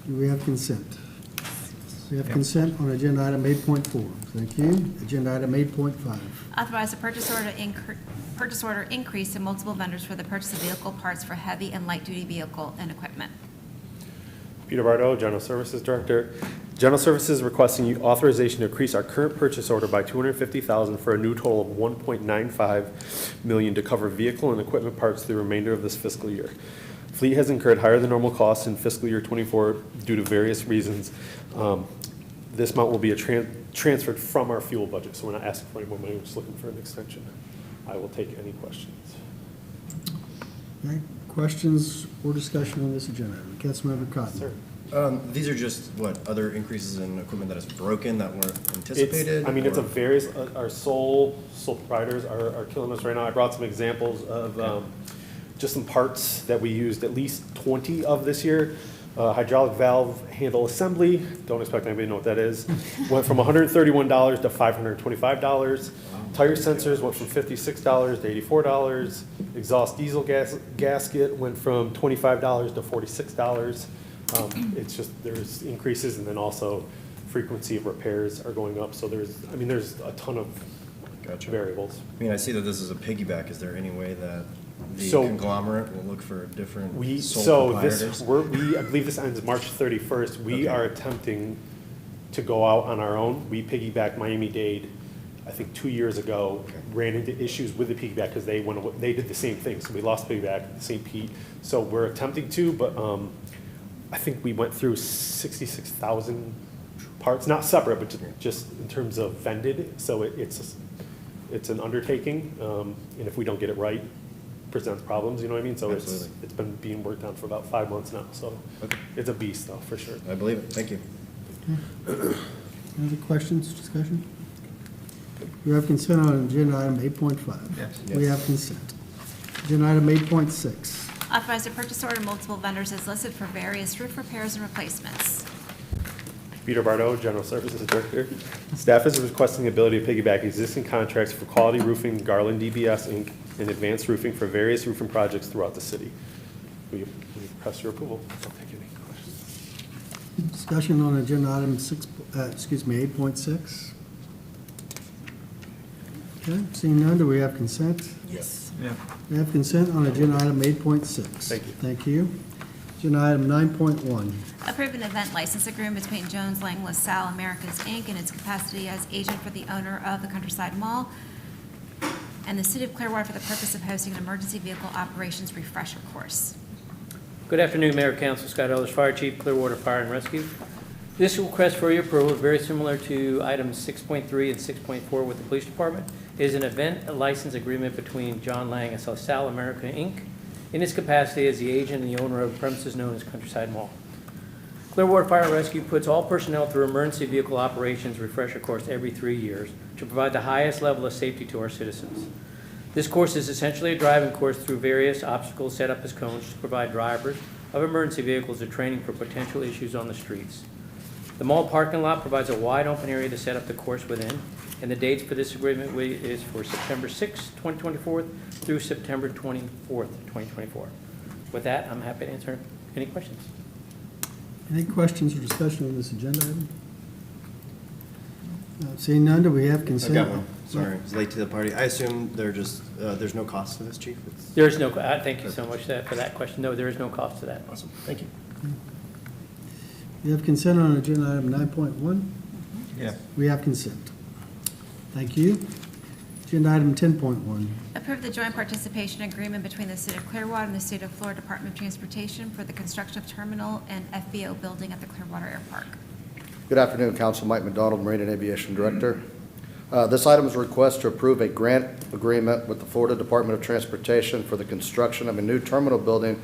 Do we have consent? We have consent on agenda item 8.4. Thank you. Agenda item 8.5. Authorize a purchase order increase to multiple vendors for the purchase of vehicle parts for heavy and light-duty vehicle and equipment. Peter Bardot, General Services Director. General Services requesting authorization to increase our current purchase order by $250,000 for a new total of $1.95 million to cover vehicle and equipment parts through the remainder of this fiscal year. Fleet has incurred higher than normal costs in fiscal year '24 due to various reasons. This amount will be transferred from our fuel budget, so we're not asking for any more money, we're just looking for an extension. I will take any questions. Okay, questions or discussion on this agenda item? Councilmember Cotton. Sir. These are just, what, other increases in equipment that is broken that weren't anticipated? It's a or- various, our sole proprietors are killing us right now. I brought some examples of just some parts that we used at least 20 of this year. Hydraulic valve handle assembly, don't expect anybody to know what that is, went from $131 to $525. Tire sensors went from $56 to $84. Exhaust diesel gasket went from $25 to $46. It's just, there's increases, and then also frequency of repairs are going up. So there's a ton of variables. I mean, I see that this is a piggyback. Is there any way that the So- conglomerate will look for different sole So proprietors? I believe this ends March 31st. We are attempting to go out on our own. We piggybacked Miami-Dade, I think 2 years ago, ran into issues with the piggyback because they did the same thing. So we lost piggyback, St. Pete. So we're attempting to, but I think we went through 66,000 parts, not separate, but just in terms of vended. So it's an undertaking, and if we don't get it right, presents problems, you know what I mean? So Absolutely. it's been being worked on for about 5 months now, so it's a beast though, for sure. I believe it. Thank you. Any other questions, discussion? We have consent on agenda item 8.5. Yes. We have consent. Agenda item 8.6. Authorize a purchase order of multiple vendors as listed for various roof repairs and replacements. Peter Bardo, General Services Director. Staff is requesting the ability to piggyback existing contracts for Quality Roofing, Garland DBS Inc., and Advanced Roofing for various roofing projects throughout the city. We request your approval. I'll take any questions. Discussion on agenda item 8.6. Okay, seeing none, do we have consent? Yes. Yeah. We have consent on agenda item 8.6. Thank you. Thank you. Agenda item 9.1. Approve an event license agreement between Jones Lang LaSalle Americas, Inc. in its capacity as agent for the owner of the Countryside Mall and the City of Clearwater for the purpose of hosting an emergency vehicle operations refresher course. Good afternoon, Mayor, Council, Scott Ellis, Fire Chief, Clearwater Fire and Rescue. This request for your approval is very similar to items 6.3 and 6.4 with the Police Department. It is an event license agreement between John Lang and LaSalle America, Inc. in its capacity as the agent and the owner of premises known as Countryside Mall. Clearwater Fire and Rescue puts all personnel through emergency vehicle operations refresher course every 3 years to provide the highest level of safety to our citizens. This course is essentially a driving course through various obstacles set up as cones to provide drivers of emergency vehicles with training for potential issues on the streets. The mall parking lot provides a wide open area to set up the course within, and the dates for this agreement is for September 6, 2024 through September 24th, 2024. With that, I'm happy to answer any questions. Any questions or discussion on this agenda item? Seeing none, do we have I consent? got one. Sorry, I was late to the party. I assume there's no cost to this, Chief? There is no, thank you so much for that question. No, there is no cost to that. Awesome, thank you. We have consent on agenda item 9.1. Yeah. We have consent. Thank you. Agenda item 10.1. Approve the joint participation agreement between the City of Clearwater and the State of Florida Department of Transportation for the construction of terminal and FBO building at the Clearwater Air Park. Good afternoon, Council. Mike McDonald, Marine and Aviation Director. This item is a request to approve a grant agreement with the Florida Department of Transportation for the construction of a new terminal building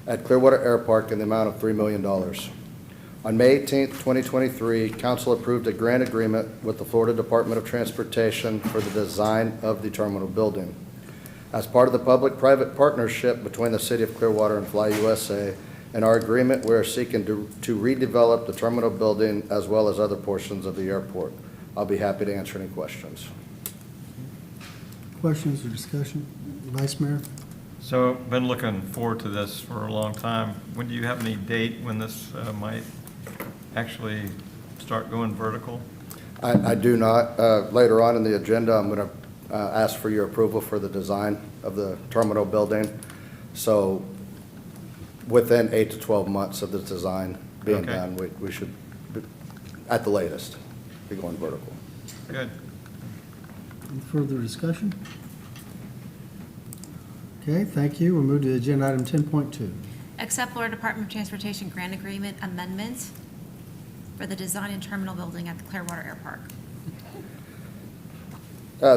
at Clearwater Air Park in the amount of $3 million. On May 18, 2023, Council approved a grant agreement with the Florida Department of Transportation for the design of the terminal building. As part of the public-private partnership between the City of Clearwater and Fly USA, in our agreement, we are seeking to redevelop the terminal building as well as other portions of the airport. I'll be happy to answer any questions. Questions or discussion? Vice Mayor? So, been looking forward to this for a long time. When do you have any date when this might actually start going vertical? I do not. Later on in the agenda, I'm going to ask for your approval for the design of the terminal building. So within 8 to 12 months of the design being Okay. done, we should, at the latest, be going vertical. Good. Any further discussion? Okay, thank you. We'll move to agenda item 10.2. Accept Florida Department of Transportation grant agreement amendment for the design and terminal building at the Clearwater Air Park.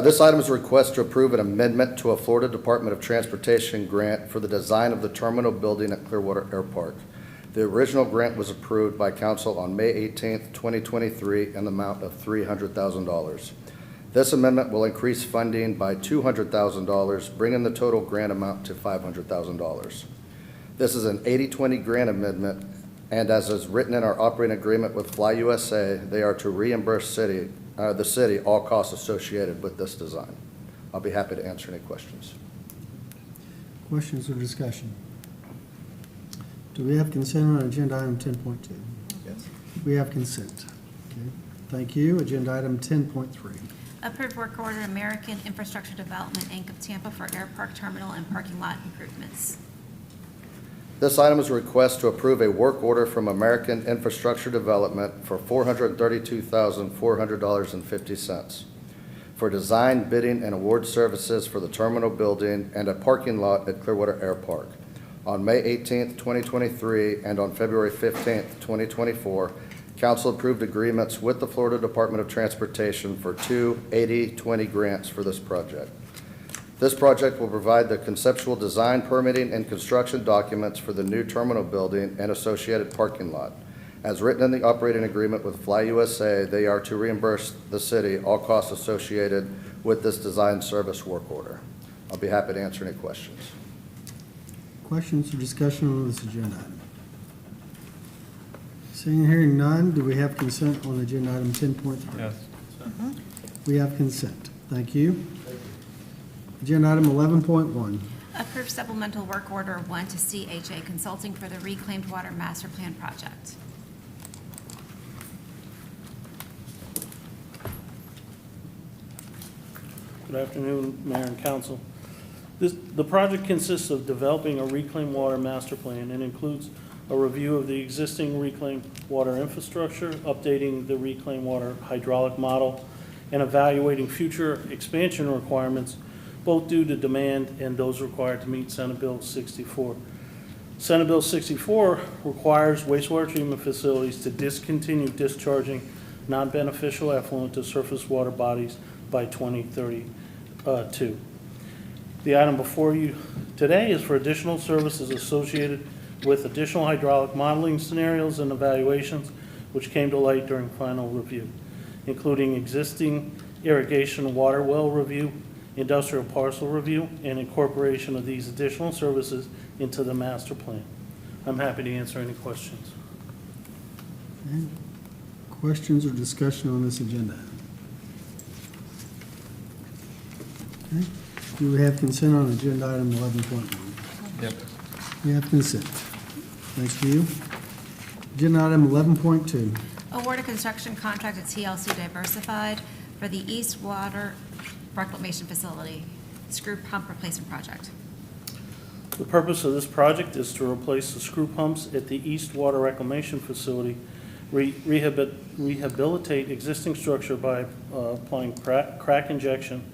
This item is a request to approve an amendment to a Florida Department of Transportation grant for the design of the terminal building at Clearwater Air Park. The original grant was approved by council on May 18th, 2023, in the amount of $300,000. This amendment will increase funding by $200,000, bringing the total grant amount to $500,000. This is an 80-20 grant amendment, and as is written in our operating agreement with Fly USA, they are to reimburse the city all costs associated with this design. I'll be happy to answer any questions. Questions or discussion? Do we have consent on agenda item 10.2? Yes. We have consent. Okay, thank you. Agenda item 10.3. Approve work order American Infrastructure Development, Inc. of Tampa for Air Park Terminal and Parking Lot Improvements. This item is a request to approve a work order from American Infrastructure Development for $432,400.50 for design, bidding, and award services for the terminal building and a parking lot at Clearwater Air Park. On May 18th, 2023, and on February 15th, 2024, Council approved agreements with the Florida Department of Transportation for two 80-20 grants for this project. This project will provide the conceptual design, permitting, and construction documents for the new terminal building and associated parking lot. As written in the operating agreement with Fly USA, they are to reimburse the city all costs associated with this design service work order. I'll be happy to answer any questions. Questions or discussion on this agenda item? Seeing and hearing none, do we have consent on agenda item 10.3? Yes. We have consent. Thank you. Agenda item 11.1. Approve supplemental work order 1 to CHA Consulting for the Reclaimed Water Master Plan Project. Good afternoon, Mayor and Council. The project consists of developing a reclaimed water master plan and includes a review of the existing reclaimed water infrastructure, updating the reclaimed water hydraulic model, and evaluating future expansion requirements, both due to demand and those required to meet Senate Bill 64. Senate Bill 64 requires wastewater treatment facilities to discontinue discharging non-beneficial effluent to surface water bodies by 2032. The item before you today is for additional services associated with additional hydraulic modeling scenarios and evaluations which came to light during final review, including existing irrigation water well review, industrial parcel review, and incorporation of these additional services into the master plan. I'm happy to answer any questions. Okay. Questions or discussion on this agenda? Okay. Do we have consent on agenda item 11.1? Yep. We have consent. Thanks to you. Agenda item 11.2. Award a construction contract at TLC Diversified for the East Water Reclamation Facility screw pump replacement project. The purpose of this project is to replace the screw pumps at the East Water Reclamation Facility, rehabilitate existing structure by applying crack injection,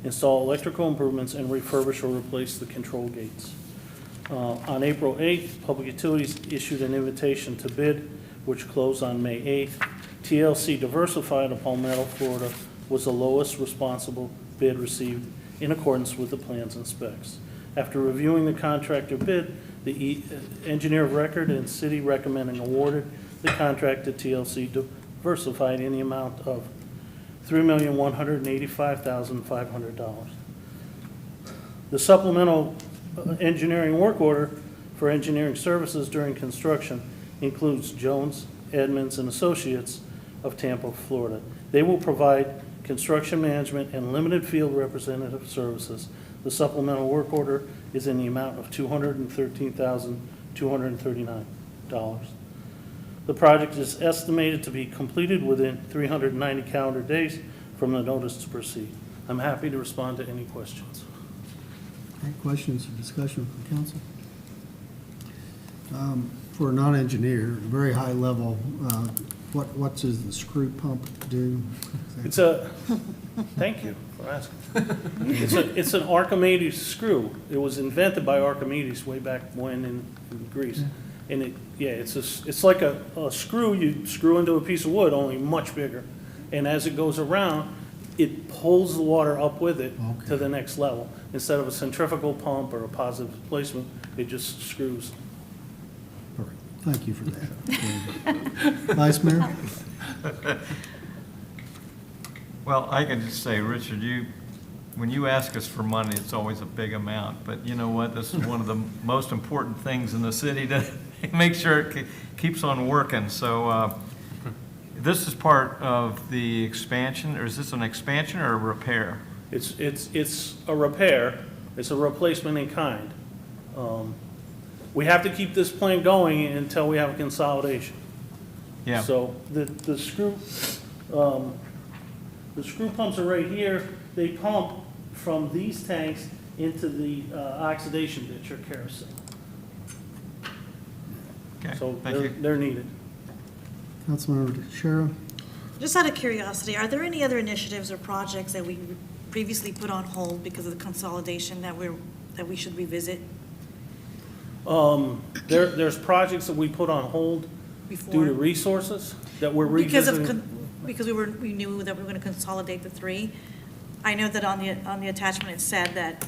install electrical improvements, and refurbish or replace the control gates. On April 8th, Public Utilities issued an invitation to bid, which closed on May 8th. TLC Diversified of Palmetto, Florida, was the lowest responsible bid received in accordance with the plans and specs. After reviewing the contractor bid, the engineer of record and city recommending awarded the contract to TLC Diversified in the amount of $3,185,500. The supplemental engineering work order for engineering services during construction includes Jones, Edmonds, and Associates of Tampa, Florida. They will provide construction management and limited field representative services. The supplemental work order is in the amount of $213,239. The project is estimated to be completed within 390 calendar days from the notice to proceed. I'm happy to respond to any questions. Any questions or discussion from council? For a non-engineer, very high level, what does the screw pump do? It's a, thank you for asking. It's an Archimedes screw. It was invented by Archimedes way back when in Greece. And it's like a screw you screw into a piece of wood, only much bigger. And as it goes around, it pulls the water up with it to the next level. Instead of a centrifugal pump or a positive displacement, it just screws. Perfect. Thank you for that. Vice Mayor? Well, I can just say, Richard, when you ask us for money, it's always a big amount. But you know what? This is one of the most important things in the city to make sure it keeps on working. So this is part of the expansion, or is this an expansion or a repair? It's a repair. It's a replacement in kind. We have to keep this plant going until we have a consolidation. Yeah. So the screw pumps are right here. They pump from these tanks into the oxidation ditch or carousel. Okay, So thank you. they're needed. Councilmember Shara? Just out of curiosity, are there any other initiatives or projects that we previously put on hold because of the consolidation that we should revisit There's projects that we put on hold before? due to resources that we're revisiting. Because we knew that we were going to consolidate the three. I know that on the attachment it said that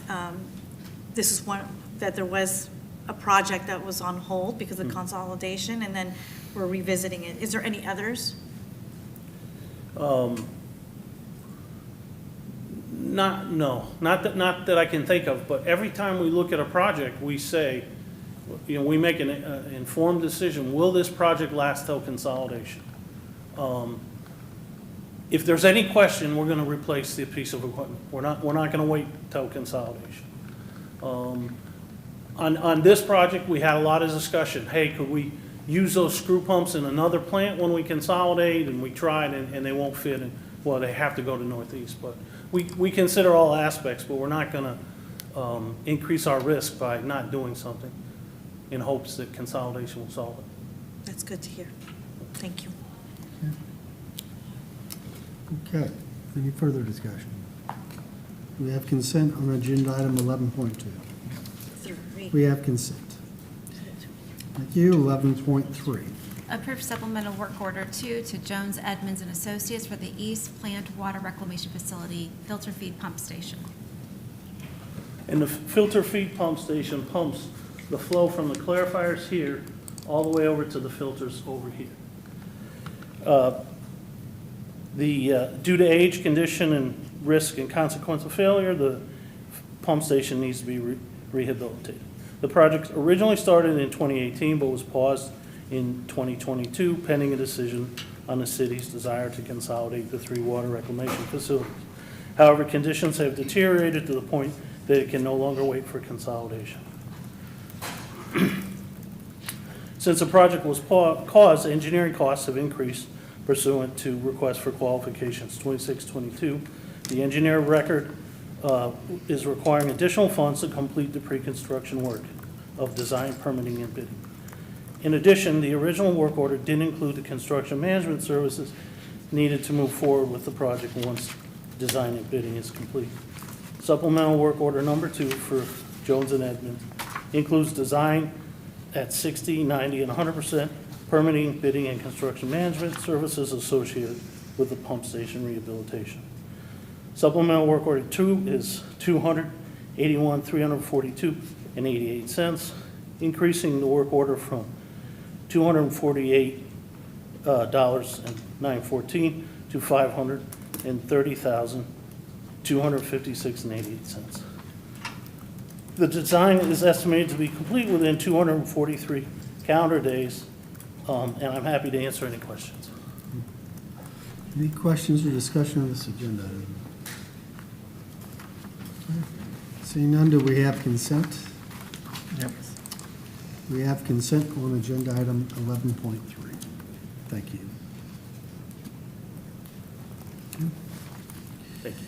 this is one, that there was a project that was on hold because of consolidation, and then we're revisiting it. Is there any others? Not that I can think of, but every time we look at a project, we say, we make an informed decision, will this project last till consolidation? If there's any question, we're gonna replace the piece of equipment. We're not gonna wait till consolidation. On this project, we had a lot of discussion. Hey, could we use those screw pumps in another plant when we consolidate? And we tried, and they won't fit, and, well, they have to go to Northeast. But we consider all aspects, but we're not gonna increase our risk by not doing something in hopes that consolidation will solve it. That's good to hear. Thank you. Okay, any further discussion? We have consent on agenda item 11.2. We have consent. Thank you. 11.3. Approve supplemental work order 2 to Jones Edmonds and Associates for the East Plant Water Reclamation Facility filter feed pump station. And the filter feed pump station pumps the flow from the clarifiers here all the way over to the filters over here. Due to age, condition, and risk and consequence of failure, the pump station needs to be rehabilitated. The project originally started in 2018, but was paused in 2022 pending a decision on the city's desire to consolidate the 3 water reclamation facilities. However, conditions have deteriorated to the point that it can no longer wait for consolidation. Since the project was paused, engineering costs have increased pursuant to request for qualifications 2622. The engineer of record is requiring additional funds to complete the pre-construction work of design, permitting, and bidding. In addition, the original work order didn't include the construction management services needed to move forward with the project once design and bidding is complete. Supplemental work order number 2 for Jones and Edmonds includes design at 60, 90, and 100%, permitting, bidding, and construction management services associated with the pump station rehabilitation. Supplemental work order 2 is $281,342.88, increasing the work order from $248.914 to $530,256.88. The design is estimated to be complete within 243 calendar days, and I'm happy to answer any questions. Any questions or discussion on this agenda item? Seeing none, do we have consent? Yep. We have consent on agenda item 11.3. Thank you. Thank you.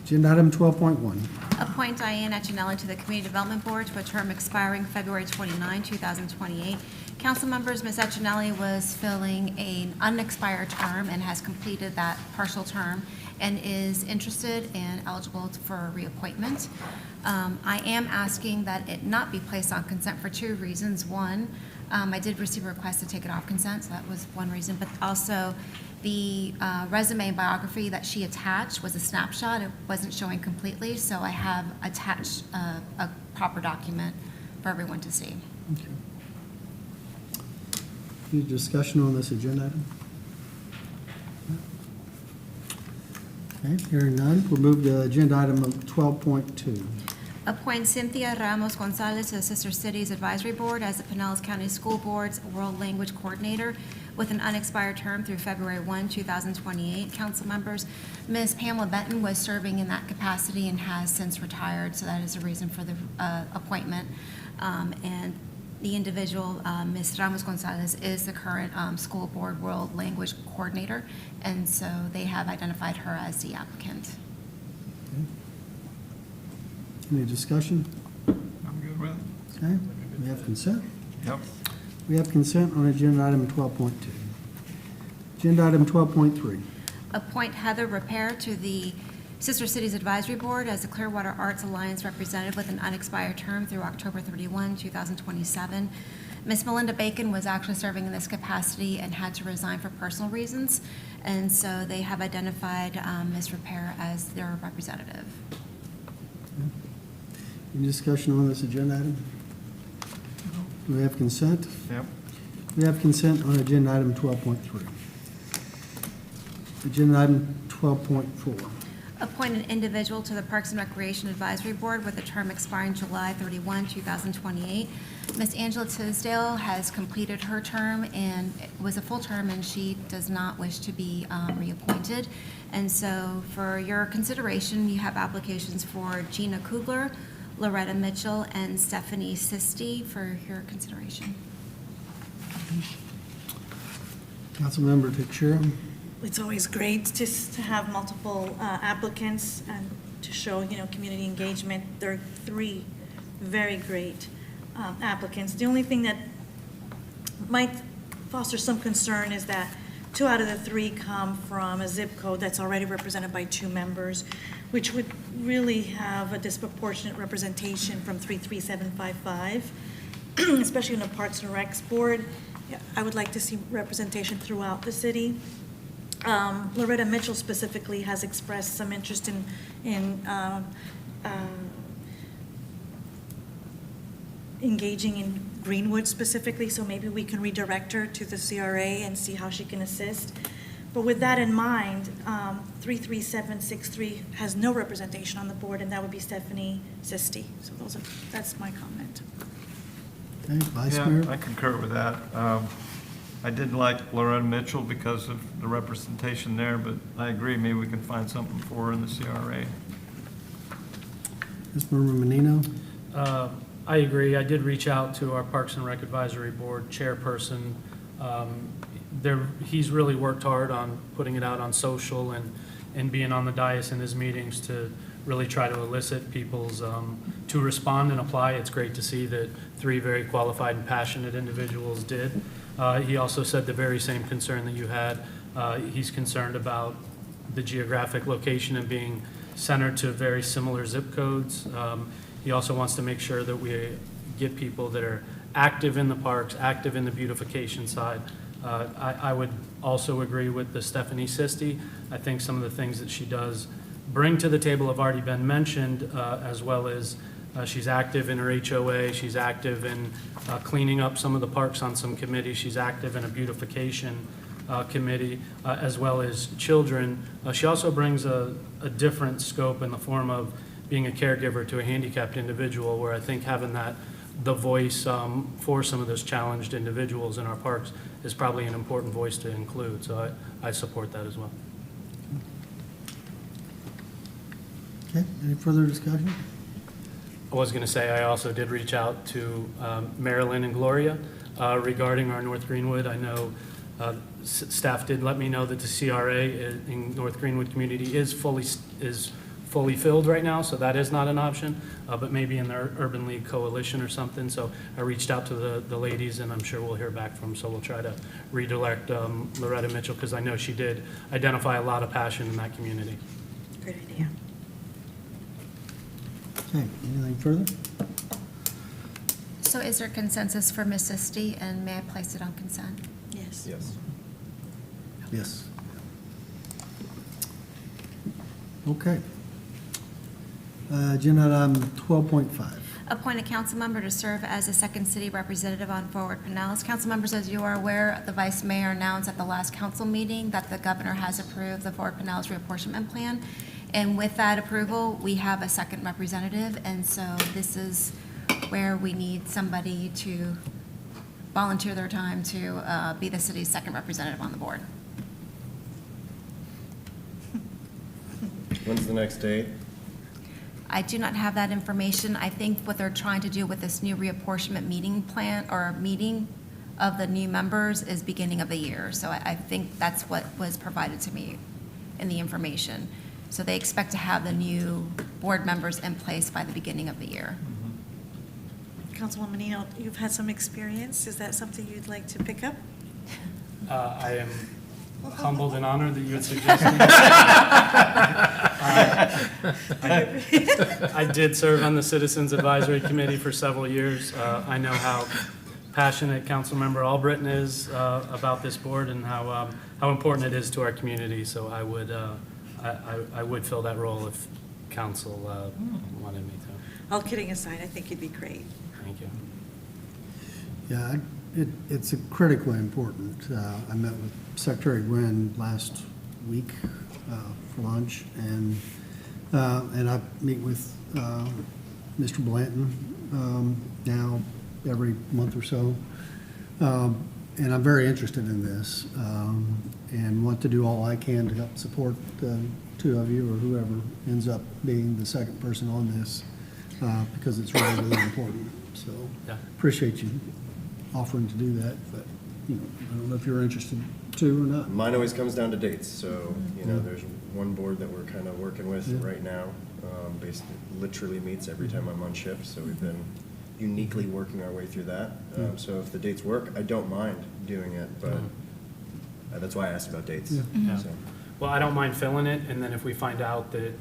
Agenda item 12.1. Appoint Diane Etchinelli to the Community Development Board to a term expiring February 29, 2028. Council members, Ms. Etchinelli was filling an unexpired term and has completed that partial term and is interested and eligible for reappointment. I am asking that it not be placed on consent for 2 reasons. One, I did receive a request to take it off consent, so that was one reason, but also the resume and biography that she attached was a snapshot. It wasn't showing completely, so I have attached a proper document for everyone to see. Okay. Any discussion on this agenda item? Okay, hearing none, we'll move to agenda item 12.2. Appoint Cynthia Ramos Gonzalez to the Sister Cities Advisory Board as the Pinellas County School Board's World Language Coordinator with an unexpired term through February 1, 2028. Council members, Ms. Pamela Benton was serving in that capacity and has since retired, so that is a reason for the appointment. And the individual, Ms. Ramos Gonzalez, is the current School Board World Language Coordinator, and so they have identified her as the applicant. Any discussion? I'm good with it. Okay, we have consent. Yep. We have consent on agenda item 12.2. Agenda item 12.3. Appoint Heather Repair to the Sister Cities Advisory Board as the Clearwater Arts Alliance representative with an unexpired term through October 31, 2027. Ms. Melinda Bacon was actually serving in this capacity and had to resign for personal reasons, and so they have identified Ms. Repair as their representative. Any discussion on this agenda item? Do we have consent? Yep. We have consent on agenda item 12.3. Agenda item 12.4. Appoint an individual to the Parks and Recreation Advisory Board with a term expiring July 31, 2028. Ms. Angela Tisdale has completed her term and it was a full term, and she does not wish to be reappointed. And so for your consideration, you have applications for Gina Kugler, Loretta Mitchell, and Stephanie Sisti for your consideration. Councilmember Teixeira. It's always great just to have multiple applicants and to show, community engagement. There are 3 very great applicants. The only thing that might foster some concern is that 2 out of the 3 come from a zip code that's already represented by 2 members, which would really have a disproportionate representation from 33755, especially in the Parks and Recs Board. I would like to see representation throughout the city. Loretta Mitchell specifically has expressed some interest in engaging in Greenwood specifically, so maybe we can redirect her to the CRA and see how she can assist. But with that in mind, 33763 has no representation on the board, and that would be Stephanie Sisti. So that's my comment. Okay, Vice Mayor. Yeah, I concur with that. I did like Loretta Mitchell because of the representation there, but I agree, maybe we can find something for her in the CRA. Councilmember Menino. I agree. I did reach out to our Parks and Rec Advisory Board chairperson. He's really worked hard on putting it out on social and being on the dais in his meetings to really try to elicit people's, to respond and apply. It's great to see that 3 very qualified and passionate individuals did. He also said the very same concern that you had. He's concerned about the geographic location and being centered to very similar zip codes. He also wants to make sure that we get people that are active in the parks, active in the beautification side. I would also agree with the Stephanie Sisti. I think some of the things that she does bring to the table have already been mentioned, as well as she's active in her HOA, she's active in cleaning up some of the parks on some committees, she's active in a beautification committee, as well as children. She also brings a different scope in the form of being a caregiver to a handicapped individual, where I think having the voice for some of those challenged individuals in our parks is probably an important voice to include. So I support that as well. Okay, any further discussion? I was going to say, I also did reach out to Marilyn and Gloria regarding our North Greenwood. I know staff did let me know that the CRA in North Greenwood community is fully filled right now, so that is not an option, but maybe in their Urban League Coalition or something. So I reached out to the ladies, and I'm sure we'll hear back from them. So we'll try to redirect Loretta Mitchell, because I know she did identify a lot of passion in that community. Great idea. Okay, anything further? So is there consensus for Ms. Sisti, and may I place it on consent? Yes. Yes. Yes. Okay. Agenda item 12.5. Appoint a council member to serve as a second city representative on Forward Pinellas. Council members, as you are aware, the vice mayor announced at the last council meeting that the governor has approved the Forward Pinellas reapportionment plan. And with that approval, we have a second representative. And so this is where we need somebody to volunteer their time to be the city's second representative on the board. When's the next date? I do not have that information. I think what they're trying to do with this new reapportionment meeting plan or meeting of the new members is beginning of the year. So I think that's what was provided to me in the information. So they expect to have the new board members in place by the beginning of the year. Councilwoman Menino, you've had some experience. Is that something you'd like to pick up? I am humbled and honored that you would suggest it. I did serve on the Citizens Advisory Committee for several years. I know how passionate Councilmember Albritton is about this board and how important it is to our community. So I would fill that role if council wanted me to. All kidding aside, I think you'd be great. Thank you. Yeah, it's critically important. I met with Secretary Wynn last week for lunch, and And I meet with Mr. Blanton now every month or so. And I'm very interested in this and want to do all I can to help support the two of you or whoever ends up being the second person on this because it's really, really important. So Yeah. appreciate you offering to do that, but you know, I don't know if you're interested too or not. Mine always comes down to dates, so, you know, there's one board that we're kind of working with Yeah. right now. Basically, literally meets every time I'm on shift, so we've been uniquely working our way through that. So if the dates work, I don't mind doing it, but that's why I asked about dates. Yeah. So. Well, I don't mind filling it, and then if we find out that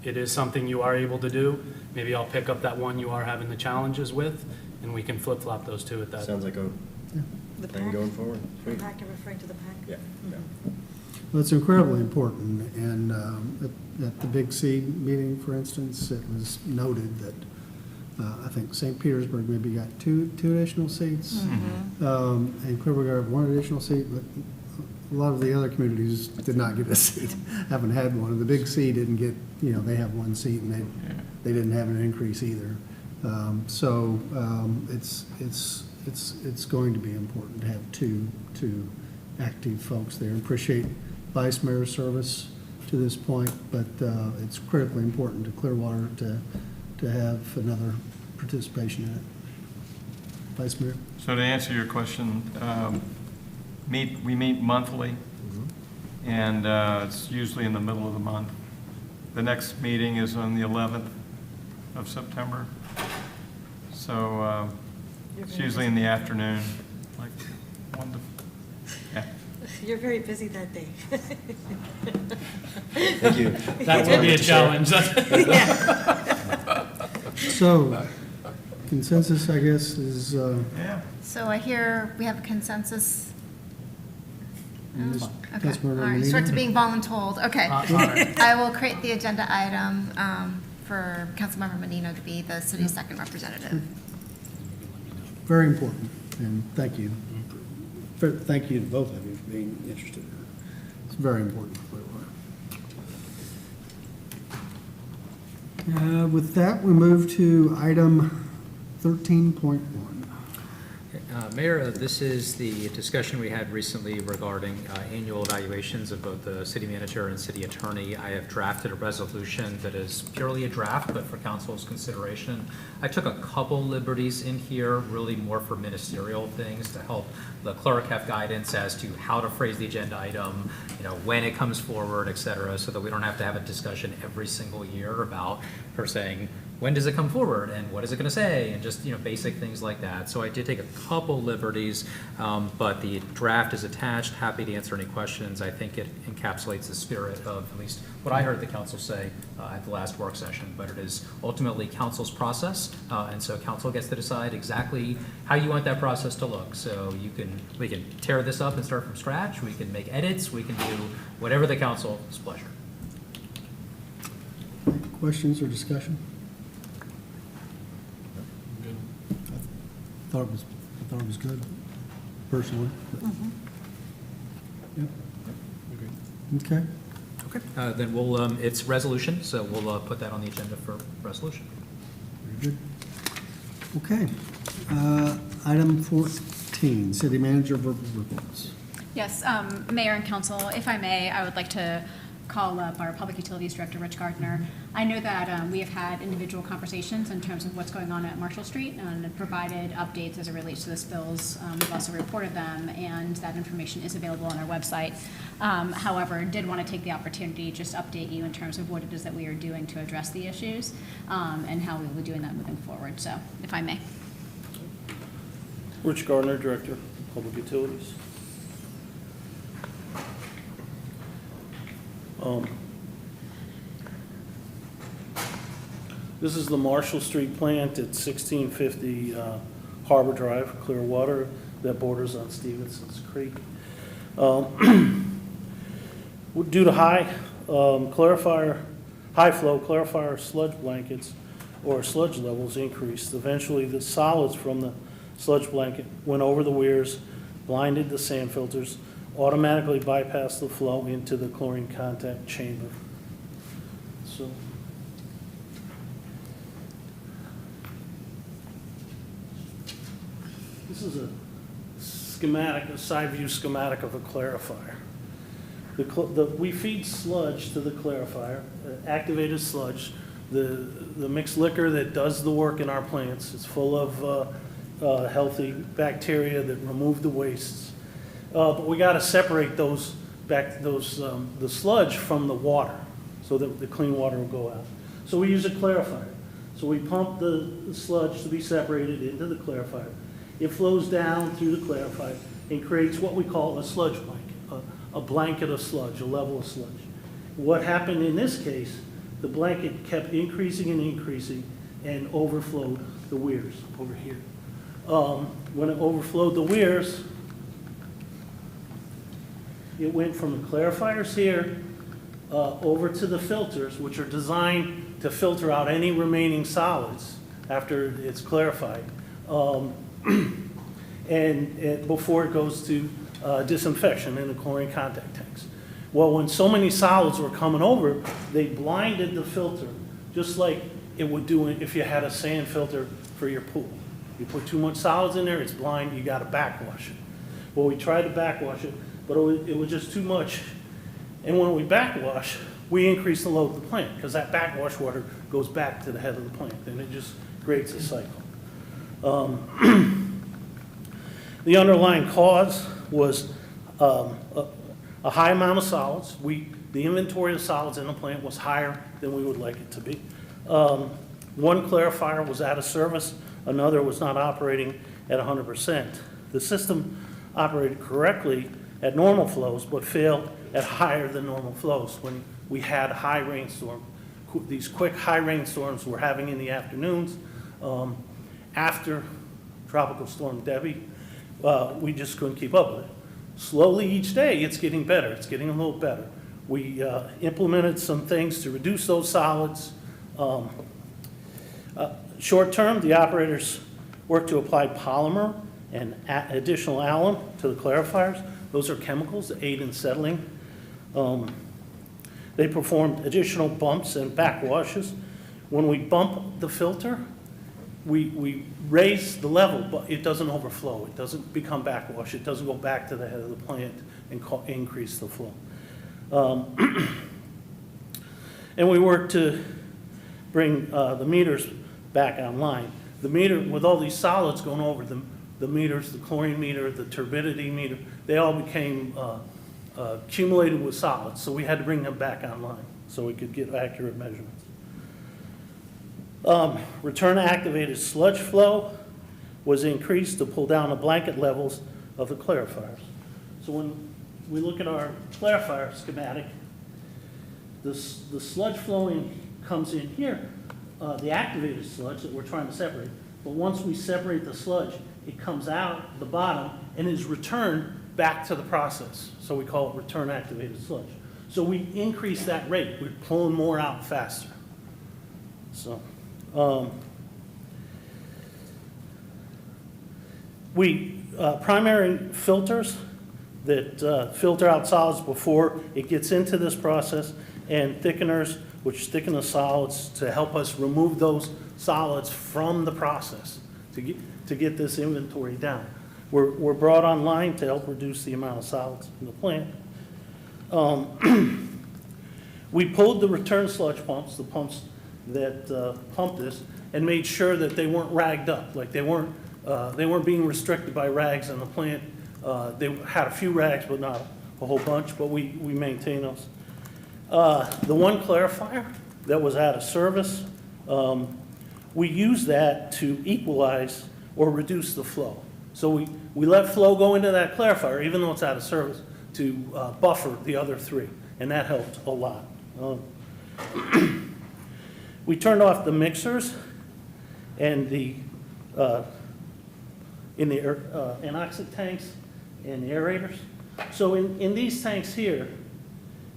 it is something you are able to do, maybe I'll pick up that one you are having the challenges with, and we can flip-flop those two at that. Sounds like a The thing pack? going forward. The Sweet. pack, you're referring to the pack? Yeah, yeah. Well, it's incredibly important, and at the Big C meeting, for instance, it was noted that I think St. Petersburg maybe got two additional seats, and Clearwater got one additional seat, but a lot of the other communities did not get a seat, haven't had one. And the Big C didn't get, you know, they have one seat, and they didn't have an increase either. So it's going to be important to have two active folks there. Appreciate Vice Mayor's service to this point, but it's critically important to Clearwater to have another participation in it. Vice Mayor? So to answer your question, we meet monthly, and it's usually in the middle of the month. The next meeting is on the 11th of September. So it's usually in the afternoon, like 1 to, yeah. You're very busy that day. Thank you. That would be a challenge. So consensus, I guess, is, Yeah. So I hear we have a consensus. Ms. Okay, all Councilmember right, Menino? start to being voluntold, okay. All right. I will create the agenda item for Councilmember Menino to be the city's second representative. very important, and thank you. Thank you to both of you for being interested in it. It's very important for Clearwater. With that, we move to item 13.1. Mayor, this is the discussion we had recently regarding annual evaluations of both the city manager and city attorney. I have drafted a resolution that is purely a draft, but for council's consideration. I took a couple liberties in here, really more for ministerial things to help the clerk have guidance as to how to phrase the agenda item, you know, when it comes forward, et cetera, so that we don't have to have a discussion every single year about her saying, when does it come forward and what is it going to say, and just, you know, basic things like that. So I did take a couple liberties, but the draft is attached. Happy to answer any questions. I think it encapsulates the spirit of at least what I heard the council say at the last work session, but it is ultimately council's process, and so council gets to decide exactly how you want that process to look. So we can tear this up and start from scratch. We can make edits. We can do whatever the council's pleasure. Questions or discussion? I thought it was good, personally. but- Yep. Okay. Okay, then we'll, it's resolution, so we'll put that on the agenda for resolution. Very good. Okay. Item 14, city manager verbal reports. Yes, Mayor and Council, if I may, I would like to call up our Public Utilities Director, Rich Gardner. I know that we have had individual conversations in terms of what's going on at Marshall Street and have provided updates as it relates to the spills. We've also reported them, and that information is available on our website. However, did want to take the opportunity to just update you in terms of what it is that we are doing to address the issues and how we will be doing that moving forward. So, if I may. Rich Gardner, Director, Public Utilities. This is the Marshall Street plant at 1650 Harbor Drive, Clearwater, that borders on Stevenson's Creek. Due to high flow clarifier sludge blankets or sludge levels increased, eventually the solids from the sludge blanket went over the weirs, blinded the sand filters, automatically bypassed the flow into the chlorine contact chamber. So This is a schematic, a side view schematic of a clarifier. We feed sludge to the clarifier, activated sludge. The mixed liquor that does the work in our plants is full of healthy bacteria that remove the wastes. But we got to separate the sludge from the water so that the clean water will go out. So we use a clarifier. So we pump the sludge to be separated into the clarifier. It flows down through the clarifier and creates what we call a sludge blanket, a blanket of sludge, a level of sludge. What happened in this case, the blanket kept increasing and increasing and overflowed the weirs over here. When it overflowed the weirs, it went from the clarifiers here over to the filters, which are designed to filter out any remaining solids after it's clarified, and before it goes to disinfection in the chlorine contact tanks. Well, when so many solids were coming over, they blinded the filter, just like it would do if you had a sand filter for your pool. You put too much solids in there, it's blind, you got to backwash it. Well, we tried to backwash it, but it was just too much. And when we backwash, we increase the load of the plant, because that backwash water goes back to the head of the plant, and it just creates a cycle. The underlying cause was a high amount of solids. The inventory of solids in the plant was higher than we would like it to be. One clarifier was out of service, another was not operating at 100%. The system operated correctly at normal flows, but failed at higher than normal flows when we had high rainstorm. These quick high rainstorms we're having in the afternoons after Tropical Storm Debbie, we just couldn't keep up with it. Slowly each day, it's getting better. It's getting a little better. We implemented some things to reduce those solids. Short term, the operators worked to apply polymer and additional alum to the clarifiers. Those are chemicals that aid in settling. They performed additional bumps and backwashes. When we bump the filter, we raise the level, but it doesn't overflow. It doesn't become backwash. It doesn't go back to the head of the plant and increase the flow. And we work to bring the meters back online. The meter, with all these solids going over them, the meters, the chlorine meter, the turbidity meter, they all became accumulated with solids, so we had to bring them back online so we could get accurate measurements. Return activated sludge flow was increased to pull down the blanket levels of the clarifiers. So when we look at our clarifier schematic, the sludge flow comes in here, the activated sludge that we're trying to separate. But once we separate the sludge, it comes out the bottom and is returned back to the process. So we call it return activated sludge. So we increase that rate. We're pulling more out faster. So primary filters that filter out solids before it gets into this process, and thickeners which thicken the solids to help us remove those solids from the process to get this inventory down. We're brought online to help reduce the amount of solids in the plant. We pulled the return sludge pumps, the pumps that pumped this, and made sure that they weren't ragged up, like they weren't being restricted by rags in the plant. They had a few rags, but not a whole bunch, but we maintain those. The one clarifier that was out of service, we use that to equalize or reduce the flow. So we let flow go into that clarifier, even though it's out of service, to buffer the other three, and that helped a lot. We turned off the mixers and the anoxic tanks and the aerators. So in these tanks here,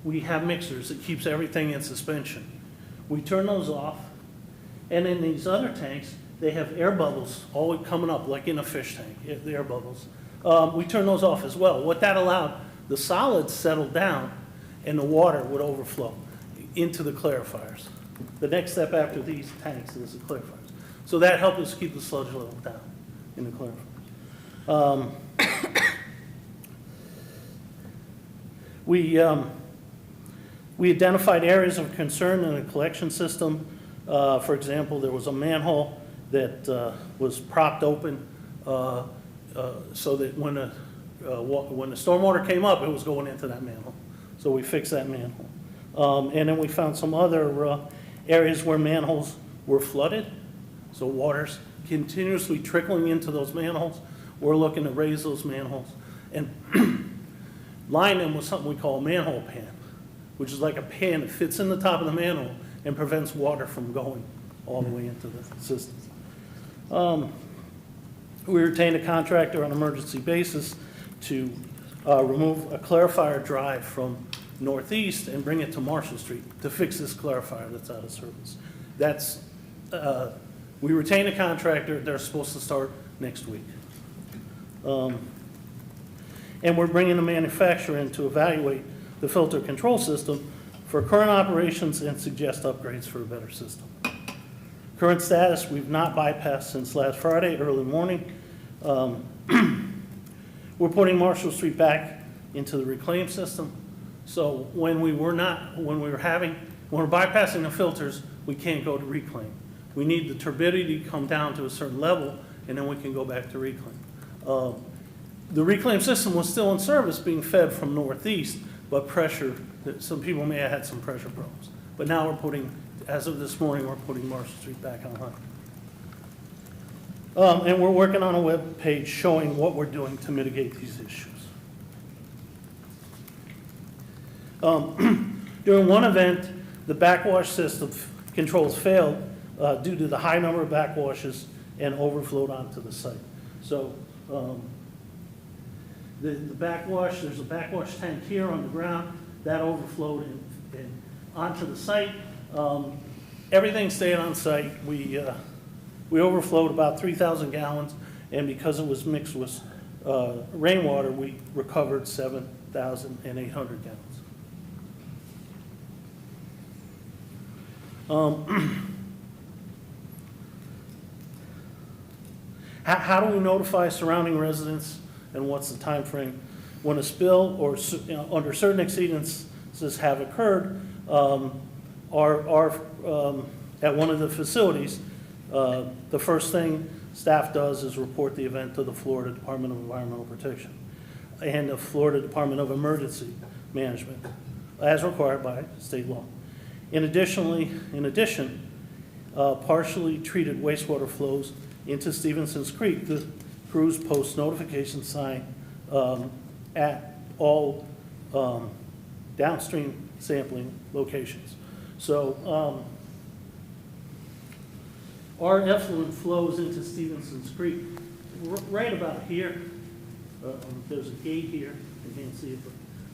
we have mixers that keeps everything in suspension. We turn those off, and in these other tanks, they have air bubbles always coming up, like in a fish tank, the air bubbles. We turn those off as well. What that allowed, the solids settled down, and the water would overflow into the clarifiers. The next step after these tanks is the clarifiers. So that helped us keep the sludge level down in the clarifiers. We identified areas of concern in the collection system. For example, there was a manhole that was propped open so that when the stormwater came up, it was going into that manhole. So we fixed that manhole. And then we found some other areas where manholes were flooded. So water's continuously trickling into those manholes. We're looking to raise those manholes and line them with something we call a manhole pan, which is like a pan that fits in the top of the manhole and prevents water from going all the way into the system. We retained a contractor on an emergency basis to remove a clarifier drive from northeast and bring it to Marshall Street to fix this clarifier that's out of service. We retained a contractor. They're supposed to start next week. And we're bringing a manufacturer in to evaluate the filter control system for current operations and suggest upgrades for a better system. Current status, we've not bypassed since last Friday, early morning. We're putting Marshall Street back into the reclaim system. So when we're bypassing the filters, we can't go to reclaim. We need the turbidity to come down to a certain level, and then we can go back to reclaim. The reclaim system was still in service, being fed from northeast, but pressure, some people may have had some pressure problems. But now we're putting, as of this morning, we're putting Marshall Street back online. And we're working on a web page showing what we're doing to mitigate these issues. During one event, the backwash system controls failed due to the high number of backwashes and overflowed onto the site. So the backwash, there's a backwash tank here on the ground that overflowed and onto the site. Everything stayed on site. We overflowed about 3,000 gallons, and because it was mixed with rainwater, we recovered 7,800 gallons. How do we notify surrounding residents, and what's the time frame? When a spill or under certain exceedances have occurred, at one of the facilities, the first thing staff does is report the event to the Florida Department of Environmental Protection and the Florida Department of Emergency Management, as required by state law. In addition, partially treated wastewater flows into Stevenson's Creek. The crews post notification sign at all downstream sampling locations. So our effluent flows into Stevenson's Creek right about here. There's a gate here. You can't see it,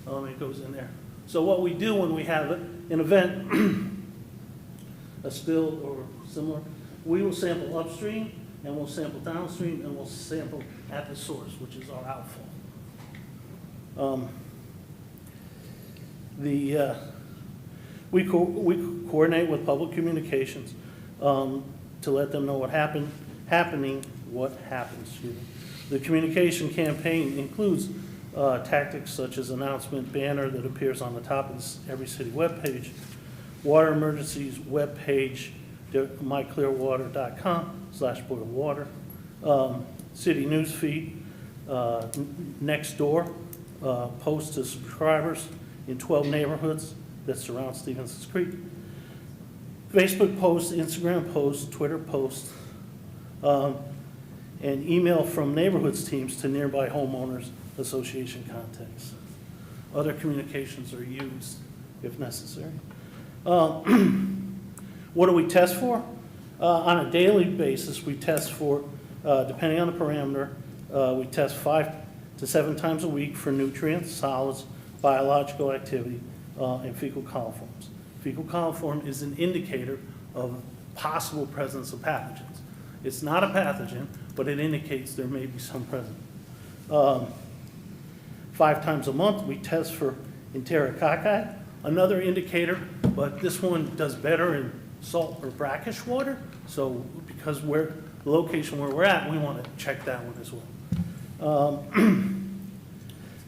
but it goes in there. So what we do when we have an event, a spill or similar, we will sample upstream, and we'll sample downstream, and we'll sample at the source, which is our outfall. We coordinate with public communications to let them know what happens. The communication campaign includes tactics such as announcement banner that appears on the top of every city webpage, water emergencies webpage, myclearwater.com/boilwater, city news feed, next door, post to subscribers in 12 neighborhoods that surround Stevenson's Creek, Facebook posts, Instagram posts, Twitter posts, and email from neighborhoods teams to nearby homeowners association contacts. Other communications are used if necessary. What do we test for? On a daily basis, we test for, depending on the parameter, we test 5 to 7 times a week for nutrients, solids, biological activity, and fecal coliforms. Fecal coliform is an indicator of possible presence of pathogens. It's not a pathogen, but it indicates there may be some present. 5 times a month, we test for enterococci, another indicator, but this one does better in salt or brackish water. So because the location where we're at, we want to check that one as well.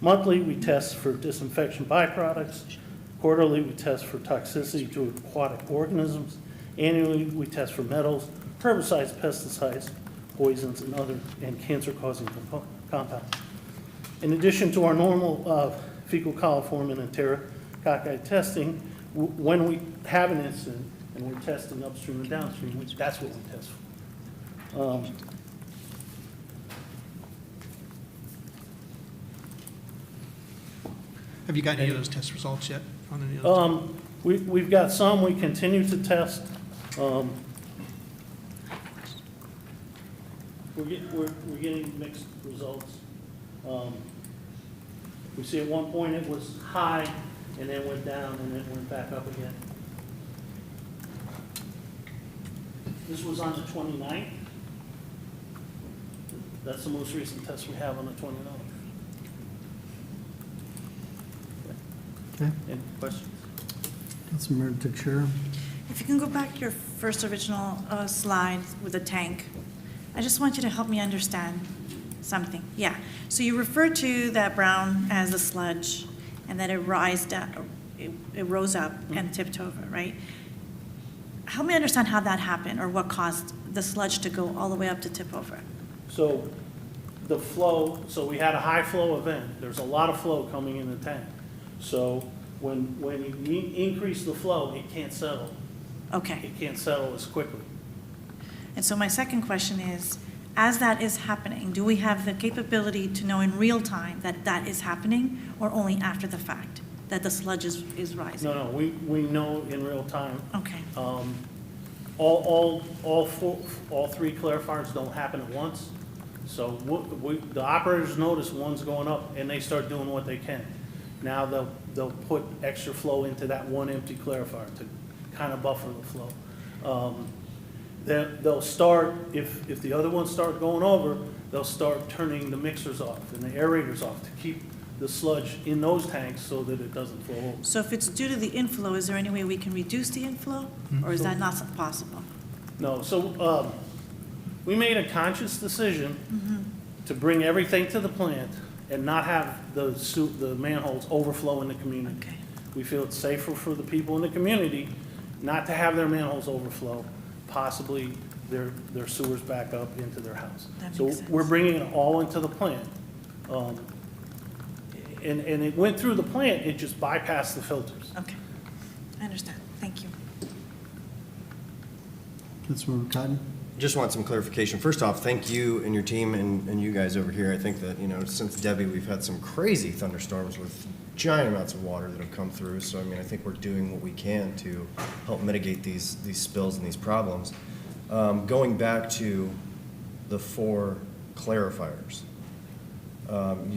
Monthly, we test for disinfection byproducts. Quarterly, we test for toxicity to aquatic organisms. Annually, we test for metals, herbicides, pesticides, poisons, and cancer-causing compounds. In addition to our normal fecal coliform and enterococci testing, when we have an incident and we're testing upstream and downstream, that's what we test for. Have you got any of those test results yet on any of those? We've got some we continue to test. We're getting mixed results. We see at one point it was high and then went down and then went back up again. This was on the 29th. That's the most recent test we have on the 29th. Okay. Any questions? Councilmember Teixeira. If you can go back to your first original slide with the tank, I just want you to help me understand something. Yeah, so you referred to that brown as the sludge, and that it rose up and tipped over, right? Help me understand how that happened, or what caused the sludge to go all the way up to tip over. So the flow, so we had a high flow event. There's a lot of flow coming in the tank. So when you increase the flow, it can't settle. Okay. It can't settle as quickly. And so my second question is, as that is happening, do we have the capability to know in real time that that is happening, or only after the fact, that the sludge is rising? No, we know in real time. Okay. All three clarifiers don't happen at once. So the operators notice one's going up and they start doing what they can. Now they'll put extra flow into that one empty clarifier to kind of buffer the flow. They'll start, if the other ones start going over, they'll start turning the mixers off and the aerators off to keep the sludge in those tanks so that it doesn't flow over. So if it's due to the inflow, is there any way we can reduce the inflow, or is that not possible? No, so we made a conscious decision to bring everything to the plant and not have the manholes overflow in the community. Okay. We feel it's safer for the people in the community not to have their manholes overflow, possibly their sewers back up into their house. That So makes sense. we're bringing it all into the plant. And it went through the plant, it just bypassed the filters. Okay, I understand. Thank you. Councilmember Cotton. Just want some clarification. First off, thank you and your team and you guys over here. I think that, since Debbie, we've had some crazy thunderstorms with giant amounts of water that have come through. So, I think we're doing what we can to help mitigate these spills and these problems. Going back to the 4 clarifiers,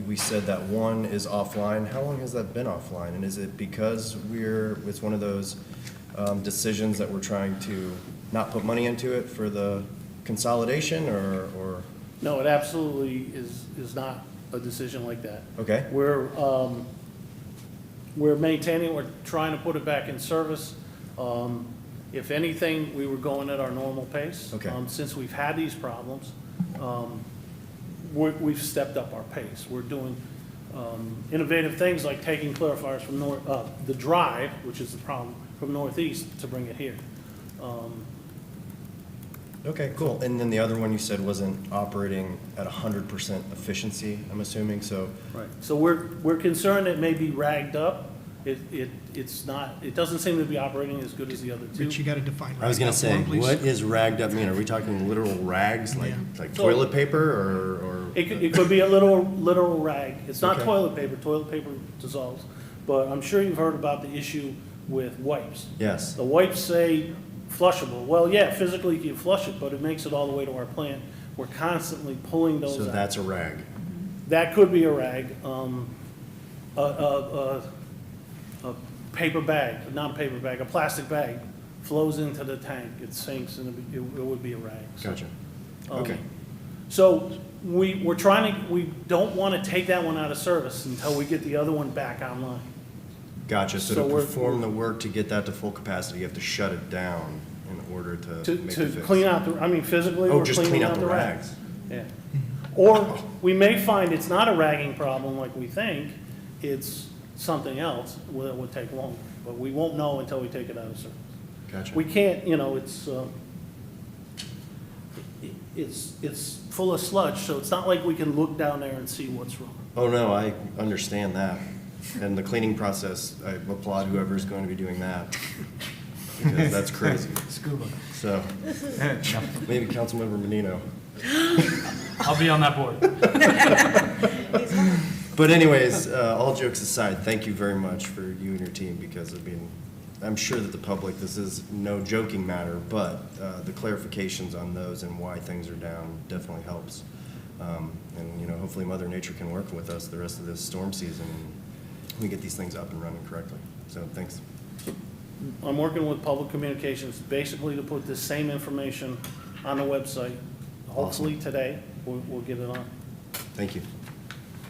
we said that one is offline. How long has that been offline? And is it because it's one of those decisions that we're trying to not put money into it for the consolidation, or? No, it absolutely is not a decision like that. Okay. We're maintaining, we're trying to put it back in service. If anything, we were going at our normal pace. Okay. Since we've had these problems, we've stepped up our pace. We're doing innovative things like taking clarifiers from the drive, which is the problem, from northeast to bring it here. Okay, cool. And then the other one you said wasn't operating at 100% efficiency, I'm assuming, so? Right. So we're concerned it may be ragged up. It's not, it doesn't seem to be operating as good as the other two. Rich, you got to define. I was gonna ragged up say, for him, please. what is ragged up mean? Are we talking literal rags, like So- toilet paper, or? It could be a literal rag. It's not Okay. toilet paper dissolves, but I'm sure you've heard about the issue with wipes. Yes. The wipes say flushable. Well, yeah, physically you can flush it, but it makes it all the way to our plant. We're constantly pulling those So out. that's a rag. That could be a rag. A paper bag, not a paper bag, a plastic bag flows into the tank. It sinks and it would be a rag. So, Gotcha. Okay. So we don't want to take that one out of service until we get the other one back online. Gotcha. So So to we're- perform the work to get that to full capacity, you have to shut it down in order to make the To fix. clean out physically, Oh, we're just cleaning clean out out the the rags. rags. Yeah. Or we may find it's not a ragging problem like we think, it's something else that would take longer. But we won't know until we take it out of service. Gotcha. We can't, it's full of sludge, so it's not like we can look down there and see what's wrong. Oh, no, I understand that. And the cleaning process, I applaud whoever's going to be doing that. Because that's crazy. Scuba. So, maybe Councilmember Menino. I'll be on that board. But anyways, all jokes aside, thank you very much for you and your team, because I'm sure that the public, this is no joking matter, but the clarifications on those and why things are down definitely helps. And hopefully Mother Nature can work with us the rest of this storm season and we get these things up and running correctly. So thanks. I'm working with public communications basically to put this same information on the website. Hopefully today, we'll get it on. Thank you.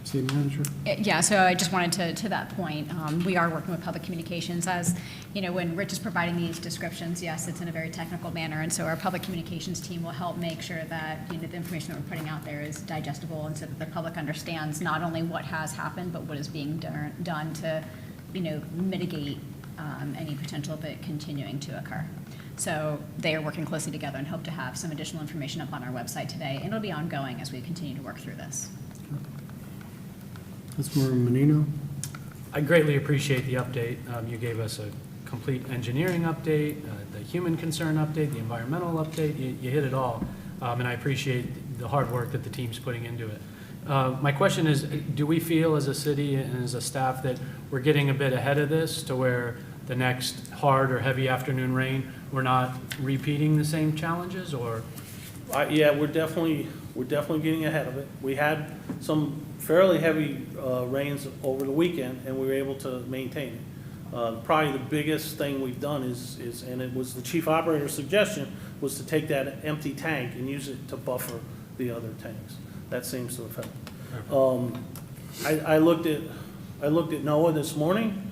City Manager? Yeah, so I just wanted to that point, we are working with public communications as, when Rich is providing these descriptions, yes, it's in a very technical manner, and so our public communications team will help make sure that, the information that we're putting out there is digestible, and so that the public understands not only what has happened, but what is being done to, mitigate any potential of it continuing to occur. So they are working closely together and hope to have some additional information up on our website today, and it'll be ongoing as we continue to work through this. Councilmember Menino? I greatly appreciate the update. You gave us a complete engineering update, the human concern update, the environmental update. You hit it all, and I appreciate the hard work that the team's putting into it. My question is, do we feel as a city and as a staff that we're getting a bit ahead of this to where the next hard or heavy afternoon rain, we're not repeating the same challenges, or? Yeah, we're definitely getting ahead of it. We had some fairly heavy rains over the weekend, and we were able to maintain it. Probably the biggest thing we've done is, and it was the chief operator's suggestion, was to take that empty tank and use it to buffer the other tanks. That seems to have helped. I looked at NOAA this morning,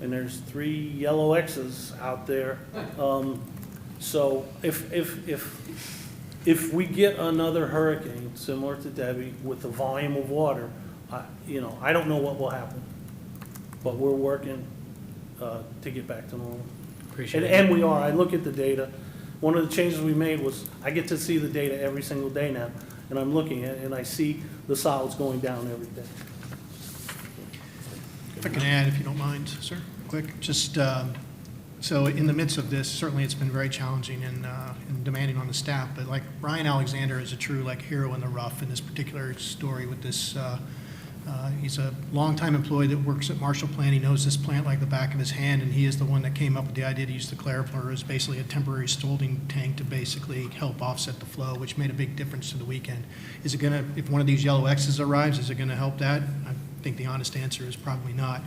and there's 3 yellow X's out there. So if we get another hurricane similar to Debbie with the volume of water, I don't know what will happen, but we're working to get back to normal. Appreciate it. And we are. I look at the data. One of the changes we made was I get to see the data every single day now, and I'm looking at it, and I see the solids going down every day. If I can add, if you don't mind, sir, quick, just, so in the midst of this, certainly it's been very challenging and demanding on the staff, but like Brian Alexander is a true hero in the rough in this particular story with this. He's a longtime employee that works at Marshall Plant. He knows this plant like the back of his hand, and he is the one that came up with the idea to use the Clearwater as basically a temporary storing tank to basically help offset the flow, which made a big difference to the weekend. Is it going to, if one of these yellow X's arrives, is it going to help that? I think the honest answer is probably not.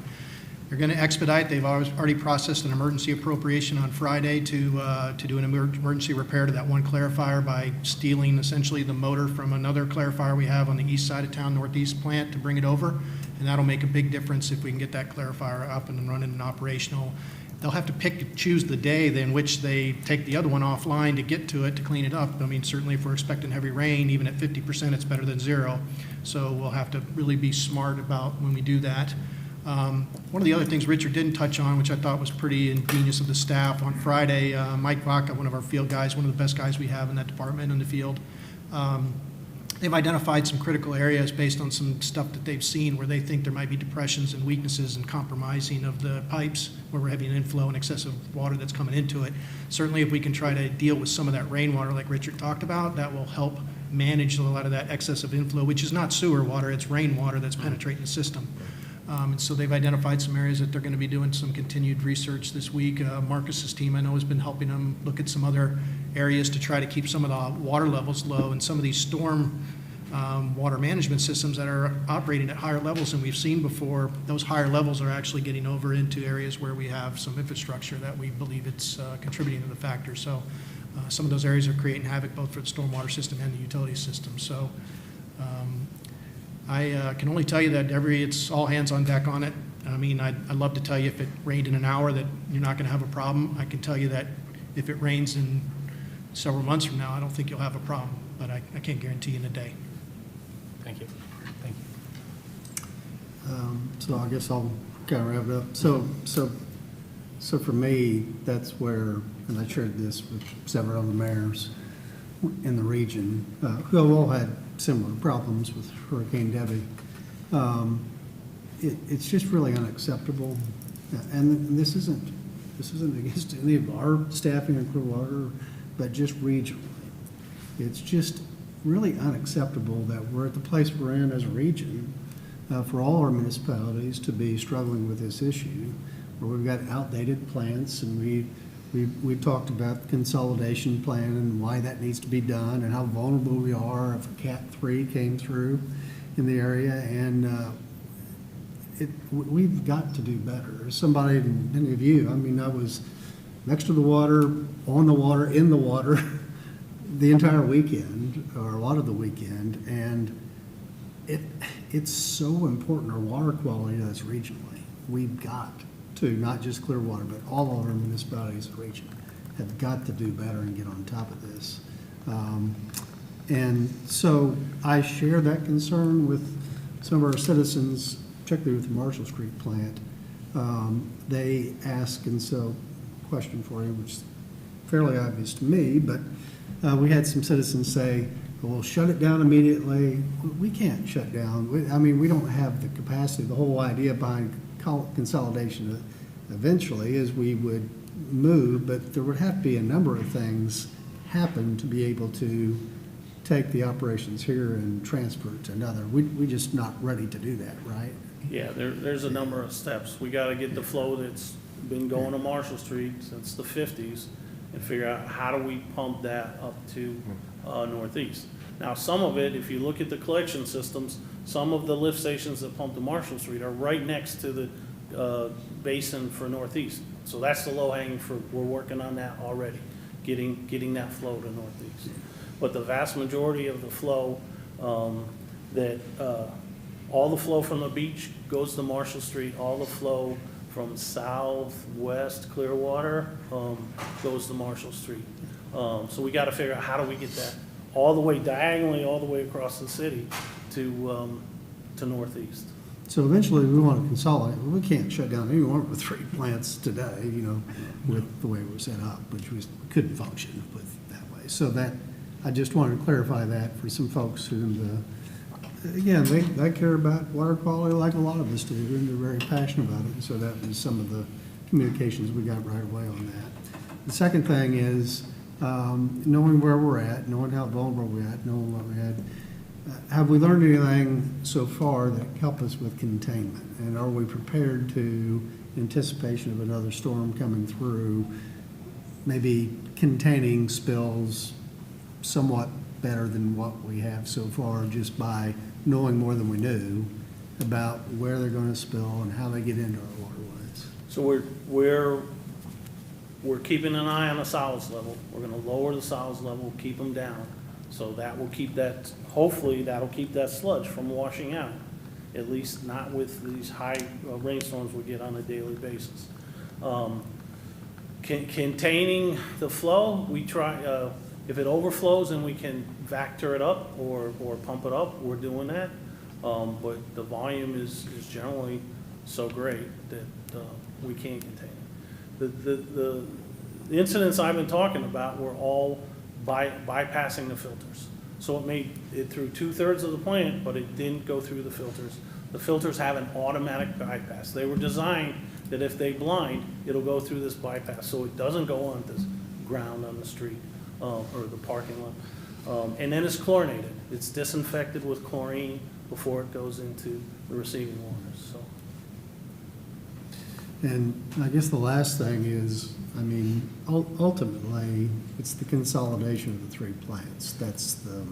They're going to expedite. They've already processed an emergency appropriation on Friday to do an emergency repair to that one clarifier by stealing essentially the motor from another clarifier we have on the east side of town, northeast plant, to bring it over. And that'll make a big difference if we can get that clarifier up and running and operational. They'll have to choose the day in which they take the other one offline to get to it to clean it up. I mean, certainly if we're expecting heavy rain, even at 50%, it's better than 0. So we'll have to really be smart about when we do that. One of the other things Richard didn't touch on, which I thought was pretty ingenious of the staff, on Friday, Mike Vaca, one of our field guys, one of the best guys we have in that department in the field, they've identified some critical areas based on some stuff that they've seen where they think there might be depressions and weaknesses and compromising of the pipes where we're having an inflow and excessive water that's coming into it. Certainly if we can try to deal with some of that rainwater like Richard talked about, that will help manage a lot of that excessive inflow, which is not sewer water, it's rainwater that's penetrating the system. And so they've identified some areas that they're going to be doing some continued research this week. Marcus's team, I know, has been helping them look at some other areas to try to keep some of the water levels low, and some of these storm water management systems that are operating at higher levels than we've seen before. Those higher levels are actually getting over into areas where we have some infrastructure that we believe it's contributing to the factor. So some of those areas are creating havoc both for the stormwater system and the utility system. So I can only tell you that it's all hands on deck on it. I mean, I'd love to tell you if it rained in an hour that you're not going to have a problem. I can tell you that if it rains in several months from now, I don't think you'll have a problem, but I can't guarantee in a day. Thank you. Thank you. So I guess I'll kind of wrap it up. So for me, that's where, and I shared this with several other mayors in the region, who have all had similar problems with Hurricane Debbie. It's just really unacceptable. And this isn't against any of our staffing in Clearwater, but just regionally. It's just really unacceptable that we're at the place we're in as a region, for all our municipalities to be struggling with this issue, where we've got outdated plants, and we talked about the consolidation plan and why that needs to be done, and how vulnerable we are if a Cat 3 came through in the area, and we've got to do better. As somebody, many of you, I mean, I was next to the water, on the water, in the water, the entire weekend, or a lot of the weekend, and it's so important, our water quality to us regionally. We've got to, not just Clearwater, but all of our municipalities in the region have got to do better and get on top of this. And so I share that concern with some of our citizens, particularly with the Marshall Street plant. They ask, and so, question for you, which is fairly obvious to me, but we had some citizens say, well, shut it down immediately. We can't shut down. I mean, we don't have the capacity. The whole idea behind consolidation eventually is we would move, but there would have to be a number of things happen to be able to take the operations here and transfer it to another. We're just not ready to do that, right? Yeah, there's a number of steps. We gotta get the flow that's been going to Marshall Street since the 50s and figure out how do we pump that up to Northeast. Now, some of it, if you look at the collection systems, some of the lift stations that pump to Marshall Street are right next to the basin for Northeast. So that's the low-hanging fruit. We're working on that already, getting that flow to Northeast. But the vast majority of the flow, all the flow from the beach goes to Marshall Street, all the flow from southwest Clearwater goes to Marshall Street. So we gotta figure out how do we get that all the way diagonally, all the way across the city to Northeast. So eventually, we want to consolidate. We can't shut down any one of the 3 plants today, with the way we're set up, which we couldn't function with that way. So that, I just wanted to clarify that for some folks who, again, they care about water quality like a lot of us do, and they're very passionate about it. And so that was some of the communications we got right away on that. The second thing is knowing where we're at, knowing how vulnerable we're at, knowing what we had. Have we learned anything so far that help us with containment? And are we prepared to, in anticipation of another storm coming through, maybe containing spills somewhat better than what we have so far, just by knowing more than we knew about where they're going to spill and how they get into our waterways? So we're keeping an eye on the solids level. We're gonna lower the solids level, keep them down. So that will keep that, hopefully that'll keep that sludge from washing out, at least not with these high rainstorms we get on a daily basis. Containing the flow, we try, if it overflows and we can vector it up or pump it up, we're doing that. But the volume is generally so great that we can't contain it. The incidents I've been talking about were all bypassing the filters. So it made it through 2/3 of the plant, but it didn't go through the filters. The filters have an automatic bypass. They were designed that if they blind, it'll go through this bypass, so it doesn't go on this ground on the street or the parking lot. And then it's chlorinated. It's disinfected with chlorine before it goes into the receiving waters, so. And I guess the last thing is, I mean, ultimately, it's the consolidation of the 3 plants. That's the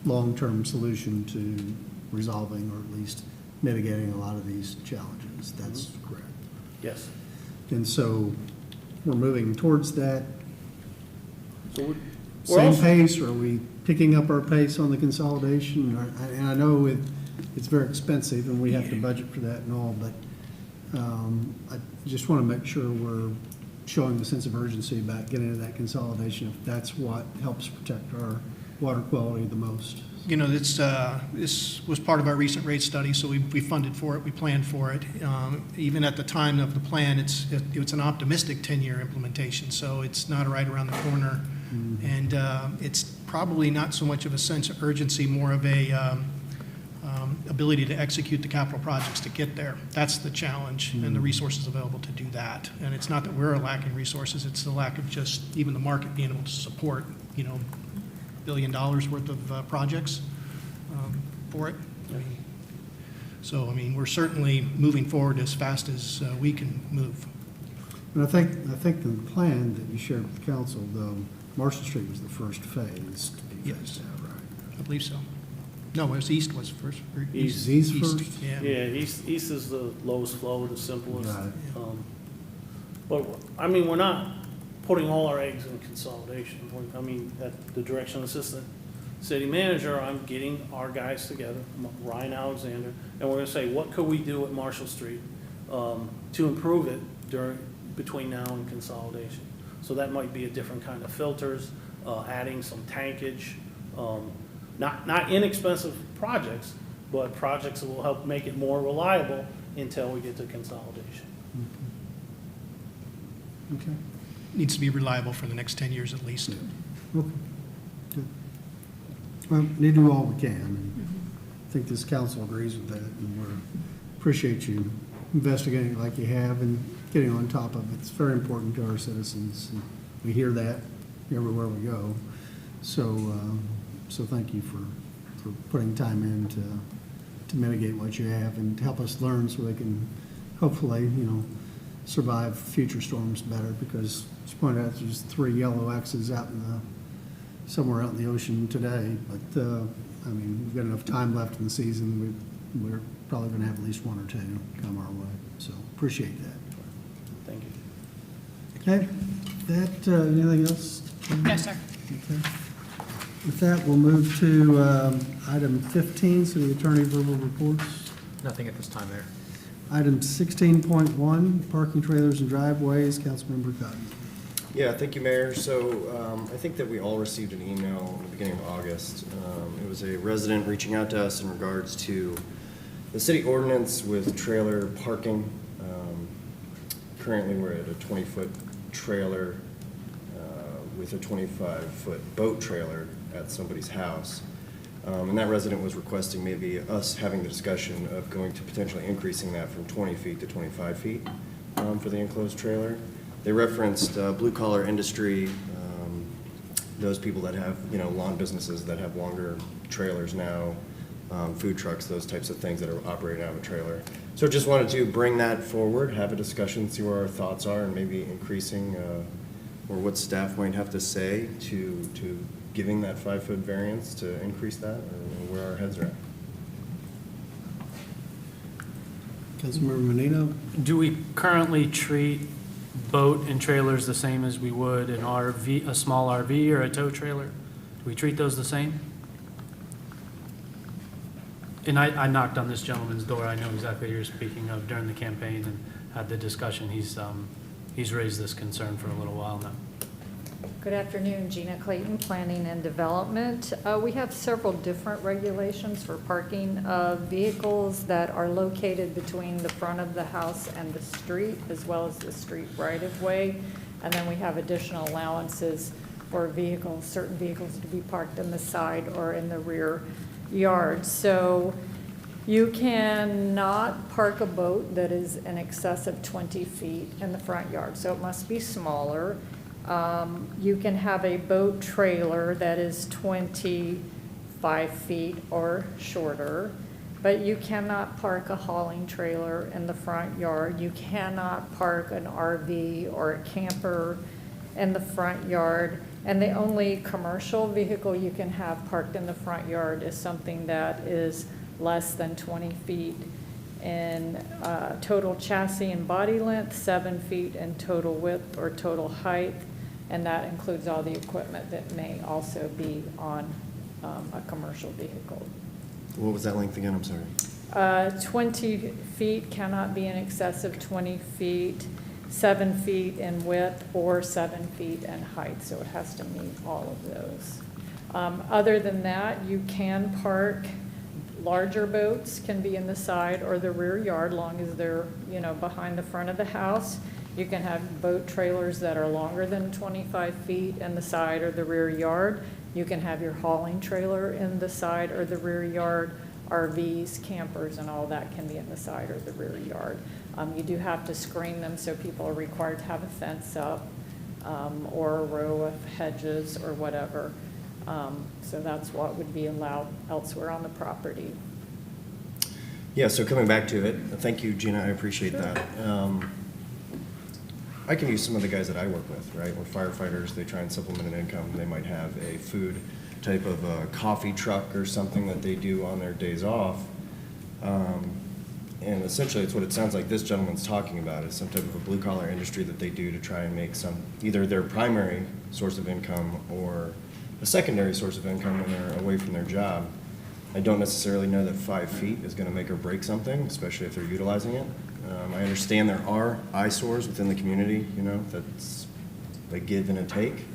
long-term solution to resolving, or at least mitigating, a lot of these challenges. That's correct. Yes. And so we're moving towards that. So Same pace, or are we picking up our pace on the consolidation? And I know it's very expensive and we have to budget for that and all, but I just want to make sure we're showing the sense of urgency about getting into that consolidation, if that's what helps protect our water quality the most. you know, this was part of our recent rate study, so we funded for it, we planned for it. Even at the time of the plan, it's an optimistic 10-year implementation, so it's not right around the corner. And it's probably not so much of a sense of urgency, more of a ability to execute the capital projects to get there. That's the challenge, and the resources available to do that. And it's not that we're lacking resources, it's the lack of just even the market being able to support, you know, $1 billion worth of projects for it. I mean, we're certainly moving forward as fast as we can move. And I think in the plan that you shared with the council, though, Marshall Street was the first phase to be phased out, right? I believe so. No, it was East was first. East. East first? Yeah, east is the lowest flow, the simplest. Right. But, I mean, we're not putting all our eggs in consolidation. I mean, at the direction of Assistant City Manager, I'm getting our guys together, Ryan Alexander, and we're gonna say, what could we do at Marshall Street to improve it between now and consolidation? So that might be a different kind of filters, adding some tankage, not inexpensive projects, but projects that will help make it more reliable until we get to consolidation. Okay. Needs to be reliable for the next 10 years at least. Okay. Good. Well, we do all we can, and I think this council agrees with that, and we appreciate you investigating it like you have and getting on top of it. It's very important to our citizens, and we hear that everywhere we go. So thank you for putting time in to mitigate what you have and to help us learn so we can hopefully, you know, survive future storms better, because as you pointed out, there's 3 yellow X's out somewhere out in the ocean today. But I mean, we've got enough time left in the season. We're probably going to have at least 1 or 2 come our way. So appreciate that. Thank you. Okay. Anything else? No, sir. Okay. With that, we'll move to item 15, City Attorney verbal reports. Nothing at this time, Mayor. Item 16.1, parking trailers and driveways, Councilmember Cotton. Yeah, thank you, Mayor. So I think that we all received an email in the beginning of August. It was a resident reaching out to us in regards to the city ordinance with trailer parking. Currently, we're at a 20-foot trailer with a 25-foot boat trailer at somebody's house. And that resident was requesting maybe us having the discussion of going to potentially increasing that from 20 feet to 25 feet for the enclosed trailer. They referenced blue-collar industry, those people that have, you know, lawn businesses that have longer trailers now, food trucks, those types of things that are operating out of a trailer. So just wanted to bring that forward, have a discussion, see where our thoughts are, and maybe increasing or what staff might have to say to giving that 5-foot variance to increase that, or where our heads are at. Councilmember Menino? Do we currently treat boat and trailers the same as we would an RV, a small RV or a tow trailer? Do we treat those the same? And I knocked on this gentleman's door. I know exactly what you're speaking of during the campaign and had the discussion. He's raised this concern for a little while now. Good afternoon, Gina Clayton, Planning and Development. We have several different regulations for parking of vehicles that are located between the front of the house and the street, as well as the street right-of-way. And then we have additional allowances for vehicles, certain vehicles to be parked in the side or in the rear yard. So you cannot park a boat that is in excess of 20 feet in the front yard, so it must be smaller. You can have a boat trailer that is 25 feet or shorter, but you cannot park a hauling trailer in the front yard. You cannot park an RV or a camper in the front yard. And the only commercial vehicle you can have parked in the front yard is something that is less than 20 feet in total chassis and body length, 7 feet in total width or total height, and that includes all the equipment that may also be on a commercial vehicle. What was that length again? I'm sorry. 20 feet cannot be in excess of 20 feet, 7 feet in width, or 7 feet in height, so it has to meet all of those. Other than that, you can park, larger boats can be in the side or the rear yard, long as they're, you know, behind the front of the house. You can have boat trailers that are longer than 25 feet in the side or the rear yard. You can have your hauling trailer in the side or the rear yard. RVs, campers, and all that can be in the side or the rear yard. You do have to screen them, so people are required to have a fence up or a row of hedges or whatever. So that's what would be allowed elsewhere on the property. Yeah, so coming back to it, thank you, Gina, I appreciate that. I can use some of the guys that I work with, right? We're firefighters, they try and supplement an income. They might have a food type of a coffee truck or something that they do on their days off. And essentially, it's what it sounds like this gentleman's talking about, is some type of a blue-collar industry that they do to try and make some, either their primary source of income or a secondary source of income when they're away from their job. I don't necessarily know that 5 feet is going to make or break something, especially if they're utilizing it. I understand there are eyesores within the community, you know, that's a give and a take.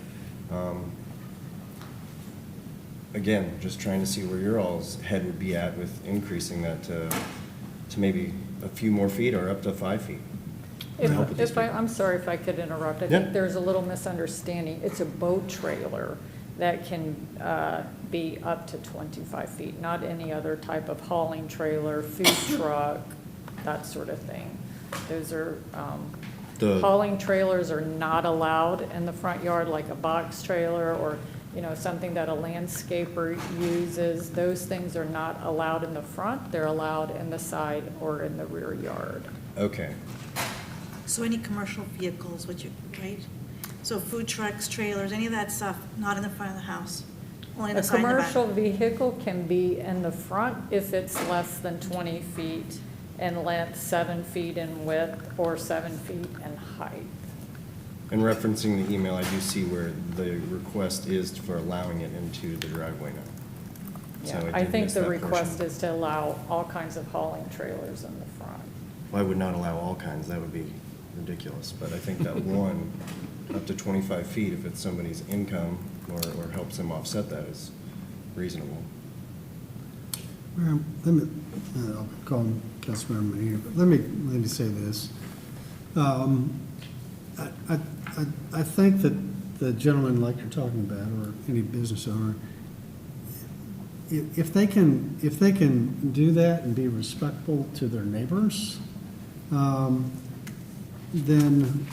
Again, just trying to see where your all's head would be at with increasing that to maybe a few more feet or up to 5 feet. I'm sorry if I could interrupt. I think there's a little misunderstanding. It's a boat trailer that can be up to 25 feet, not any other type of hauling trailer, food truck, that sort of thing. Those are, hauling trailers are not allowed in the front yard, like a box trailer or, you know, something that a landscaper uses. Those things are not allowed in the front. They're allowed in the side or in the rear yard. Okay. So any commercial vehicles, right? So food trucks, trailers, any of that stuff, not in the front of the house, only in the A side and the back? commercial vehicle can be in the front if it's less than 20 feet in length, 7 feet in width, or 7 feet in height. And referencing the email, I do see where the request is for allowing it into the driveway now. So Yeah, I did think miss the that request portion. is to allow all kinds of hauling trailers in the front. Well, I would not allow all kinds, that would be ridiculous, but I think that one, up to 25 feet, if it's somebody's income or helps them offset that, is reasonable. Let me, I'll call him Councilmember Medina, but let me say this. I think that the gentleman like you're talking about, or any business owner, if they can do that and be respectful to their neighbors, then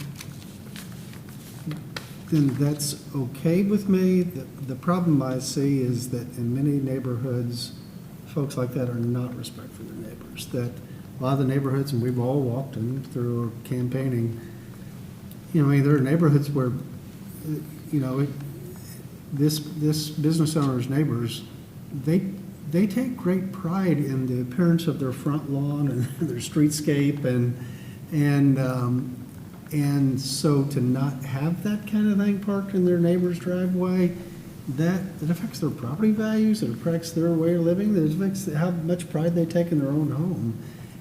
that's okay with me. The problem I see is that in many neighborhoods, folks like that are not respectful of their neighbors. That a lot of the neighborhoods, and we've all walked them through campaigning, you know, I mean, there are neighborhoods where, you know, this business owner's neighbors, they take great pride in the appearance of their front lawn and their streetscape, and so to not have that kind of thing parked in their neighbor's driveway, that affects their property values, it affects their way of living, it affects how much pride they take in their own home.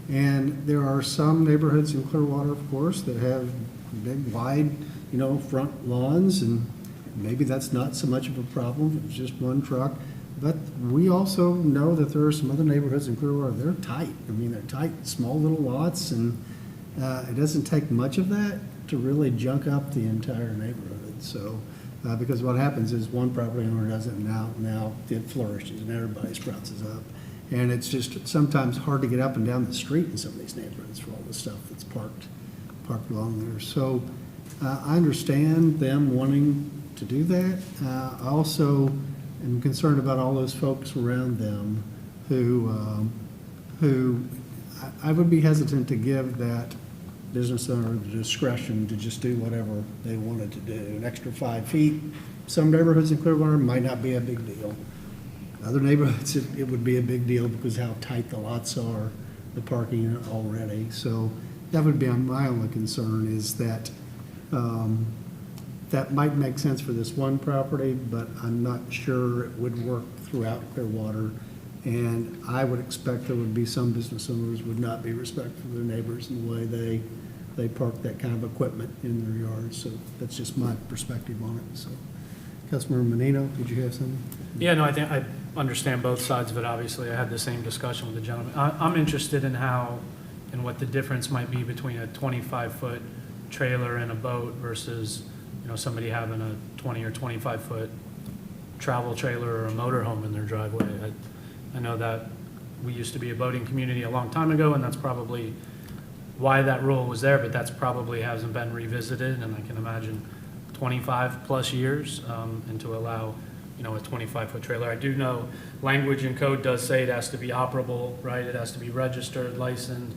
And there are some neighborhoods in Clearwater, of course, that have big, wide, you know, front lawns, and maybe that's not so much of a problem if it's just one truck. But we also know that there are some other neighborhoods in Clearwater, they're tight. I mean, they're tight, small little lots, and it doesn't take much of that to really junk up the entire neighborhood. So, because what happens is one property owner does it, and now it flourishes, and everybody sprouts up. And it's just sometimes hard to get up and down the street in some of these neighborhoods for all the stuff that's parked along there. So I understand them wanting to do that. I also am concerned about all those folks around them who I would be hesitant to give that business owner the discretion to just do whatever they wanted to do. An extra 5 feet, some neighborhoods in Clearwater might not be a big deal. Other neighborhoods, it would be a big deal because how tight the lots are, the parking already. So that would be my only concern, is that that might make sense for this one property, but I'm not sure it would work throughout Clearwater. And I would expect there would be some business owners would not be respectful of their neighbors in the way they park that kind of equipment in their yards. So that's just my perspective on it. So Councilmember Menino, did you have something? Yeah, no, I think I understand both sides of it, obviously. I had the same discussion with the gentleman. I'm interested in how and what the difference might be between a 25-foot trailer and a boat versus, somebody having a 20 or 25-foot travel trailer or a motorhome in their driveway. I know that we used to be a boating community a long time ago, and that's probably why that rule was there, but that's probably hasn't been revisited, and I can imagine 25-plus years, and to allow, a 25-foot trailer. I do know language and code does say it has to be operable, right? It has to be registered, licensed.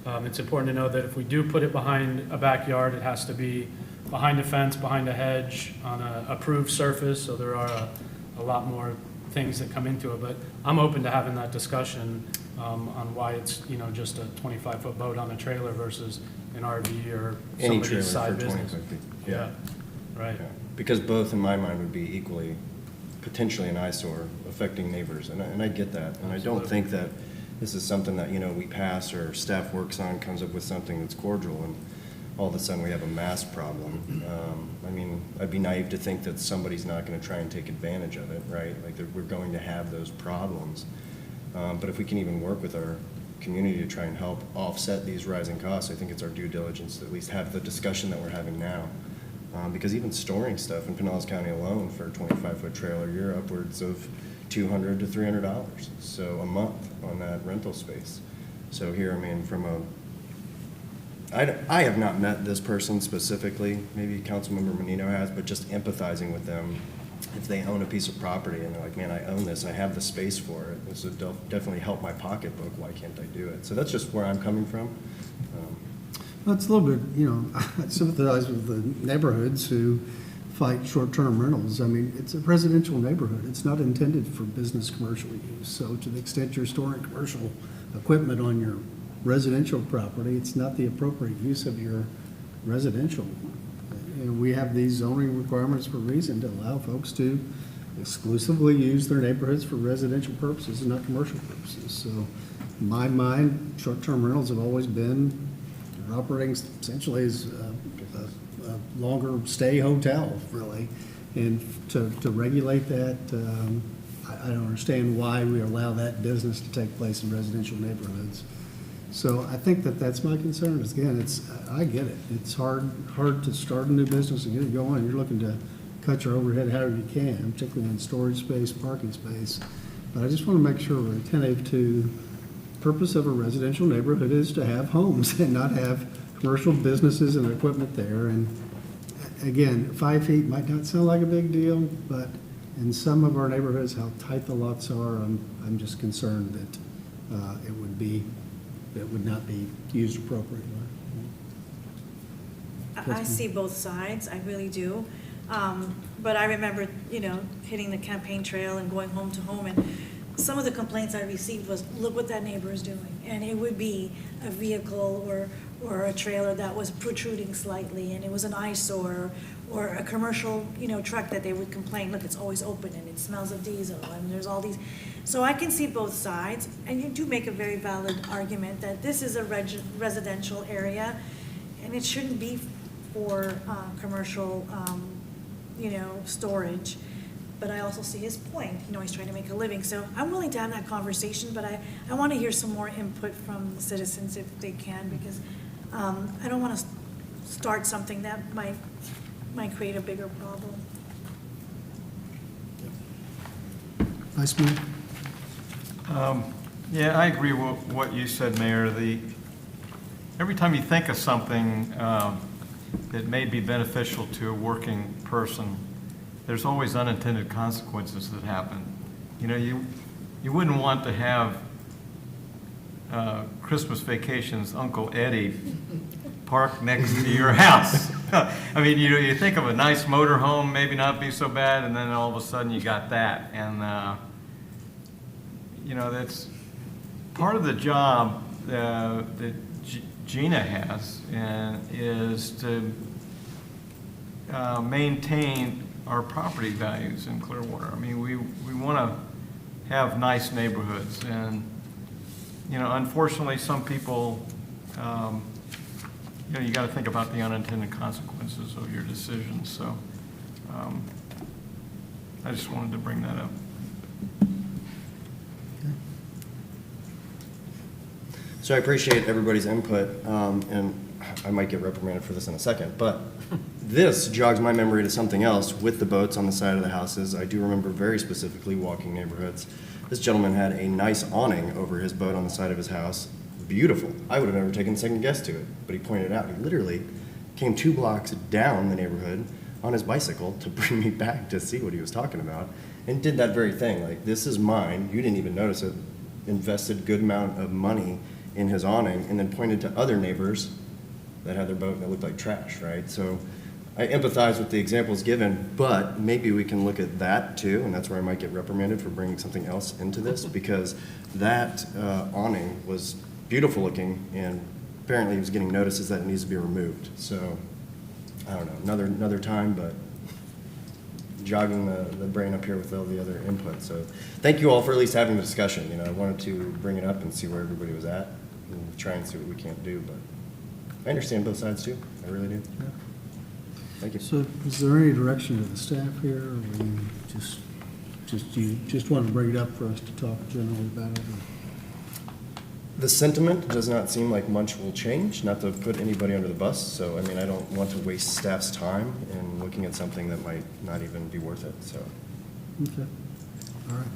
It's important to know that if we do put it behind a backyard, it has to be behind a fence, behind a hedge, on an approved surface, so there are a lot more things that come into it. But I'm open to having that discussion on why it's, just a 25-foot boat on a trailer versus an RV or Any trailer somebody's side for business. 25 feet. Yeah, right. Yeah. Because both, in my mind, would be equally potentially an eyesore affecting neighbors, and I get that. And I don't think that this is something that, we pass or staff works on, comes up with something that's cordial, and all of a sudden we have a mass problem. I'd be naive to think that somebody's not going to try and take advantage of it, right? Like, we're going to have those problems. But if we can even work with our community to try and help offset these rising costs, I think it's our due diligence to at least have the discussion that we're having now. Because even storing stuff in Pinellas County alone for a 25-foot trailer, you're upwards of $200 to $300, so a month on that rental space. So here, I have not met this person specifically, maybe Councilmember Menino has, but just empathizing with them. If they own a piece of property and they're like, man, I own this, I have the space for it, this would definitely help my pocketbook, why can't I do it? So that's just where I'm coming from. Well, it's a little bit, I sympathize with the neighborhoods who fight short-term rentals. It's a residential neighborhood. It's not intended for business commercial use. So to the extent you're storing commercial equipment on your residential property, it's not the appropriate use of your residential. And we have these zoning requirements for a reason, to allow folks to exclusively use their neighborhoods for residential purposes and not commercial purposes. So in my mind, short-term rentals have always been operating essentially as a longer stay hotel, really. And to regulate that, I don't understand why we allow that business to take place in residential neighborhoods. So I think that's my concern. Is, again, I get it. It's hard to start a new business and get it going. You're looking to cut your overhead however you can, particularly in storage space, parking space. But I just want to make sure we're attentive to the purpose of a residential neighborhood is to have homes and not have commercial businesses and equipment there. And again, 5 feet might not sound like a big deal, but in some of our neighborhoods, how tight the lots are, I'm just concerned that it would not be used appropriately. I see both sides, I really do. But I remember, hitting the campaign trail and going home to home, and some of the complaints I received was, look what that neighbor is doing. And it would be a vehicle or a trailer that was protruding slightly, and it was an eyesore, or a commercial, truck that they would complain, look, it's always open and it smells of diesel, and there's all these. So I can see both sides, and you do make a very valid argument that this is a residential area, and it shouldn't be for commercial, storage. But I also see his point, he's trying to make a living. So I'm willing to have that conversation, but I want to hear some more input from the citizens if they can, because I don't want to start something that might create a bigger problem. Vice Mayor? Yeah, I agree with what you said, Mayor. Every time you think of something that may be beneficial to a working person, there's always unintended consequences that happen. You wouldn't want to have Christmas vacations, Uncle Eddie parked next to your house. You think of a nice motor home, maybe not be so bad, and then all of a sudden you got that. And, that's part of the job that Gina has, is to maintain our property values in Clearwater. We want to have nice neighborhoods, and unfortunately, some people, you got to think about the unintended consequences of your decisions. So I just wanted to bring that up. So I appreciate everybody's input, and I might get reprimanded for this in a second, but this jogs my memory to something else with the boats on the side of the houses. I do remember very specifically walking neighborhoods. This gentleman had a nice awning over his boat on the side of his house. Beautiful. I would have never taken second guess to it, but he pointed out, he literally came 2 blocks down the neighborhood on his bicycle to bring me back to see what he was talking about, and did that very thing. Like, this is mine. You didn't even notice it. Invested good amount of money in his awning, and then pointed to other neighbors that had their boat and it looked like trash, right? So I empathize with the examples given, but maybe we can look at that too, and that's where I might get reprimanded for bringing something else into this, because that awning was beautiful looking, and apparently he was getting notices that it needs to be removed. So I don't know, another time, but jogging the brain up here with all the other input. So thank you all for at least having the discussion. You know, I wanted to bring it up and see where everybody was at and try and see what we can't do, but I understand both sides too. I really do. Yeah. Thank you. So is there any direction to the staff here, or we you just want to bring it up for us to talk generally about it? The sentiment does not seem like much will change, not to put anybody under the bus. So, I mean, I don't want to waste staff's time in looking at something that might not even be worth it, so. Okay. All right.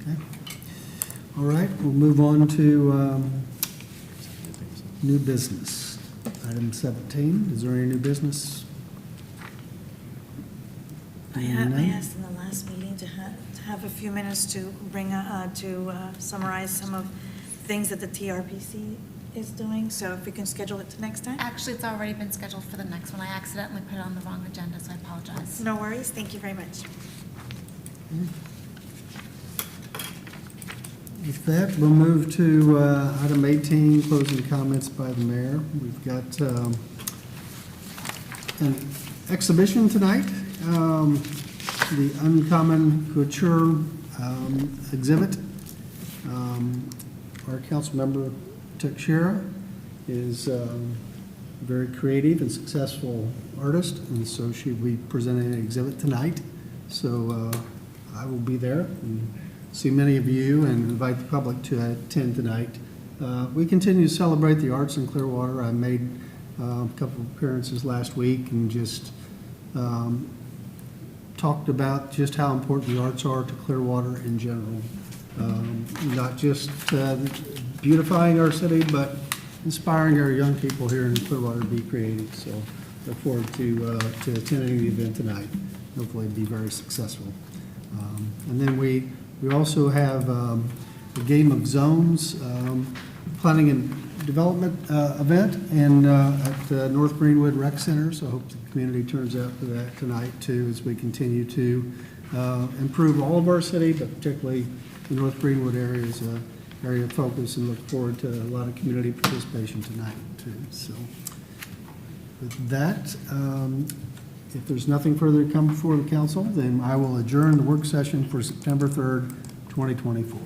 Okay. All right, we'll move on to new business. Item 17, is there any new business? I asked in the last meeting to have a few minutes to bring, to summarize some of things that the TRPC is doing, so if we can schedule it to next time? Actually, it's already been scheduled for the next one. I accidentally put it on the wrong agenda, so I apologize. No worries, thank you very much. With that, we'll move to item 18, closing comments by the mayor. We've got an exhibition tonight, the Uncommon Couture exhibit. Our council member, Teixeira, is a very creative and successful artist, and so she'll be presenting an exhibit tonight. So I will be there and see many of you and invite the public to attend tonight. We continue to celebrate the arts in Clearwater. I made a couple of appearances last week and just talked about just how important the arts are to Clearwater in general. Not just beautifying our city, but inspiring our young people here in Clearwater to be creative. So look forward to attending the event tonight. Hopefully it'll be very successful. And then we also have a Game of Zones planning and development event at the North Greenwood Rec Center. So I hope the community turns out for that tonight too, as we continue to improve all of our city, but particularly the North Greenwood area is an area of focus, and look forward to a lot of community participation tonight too. So with that, if there's nothing further to come before the council, then I will adjourn the work session for September 3rd, 2024.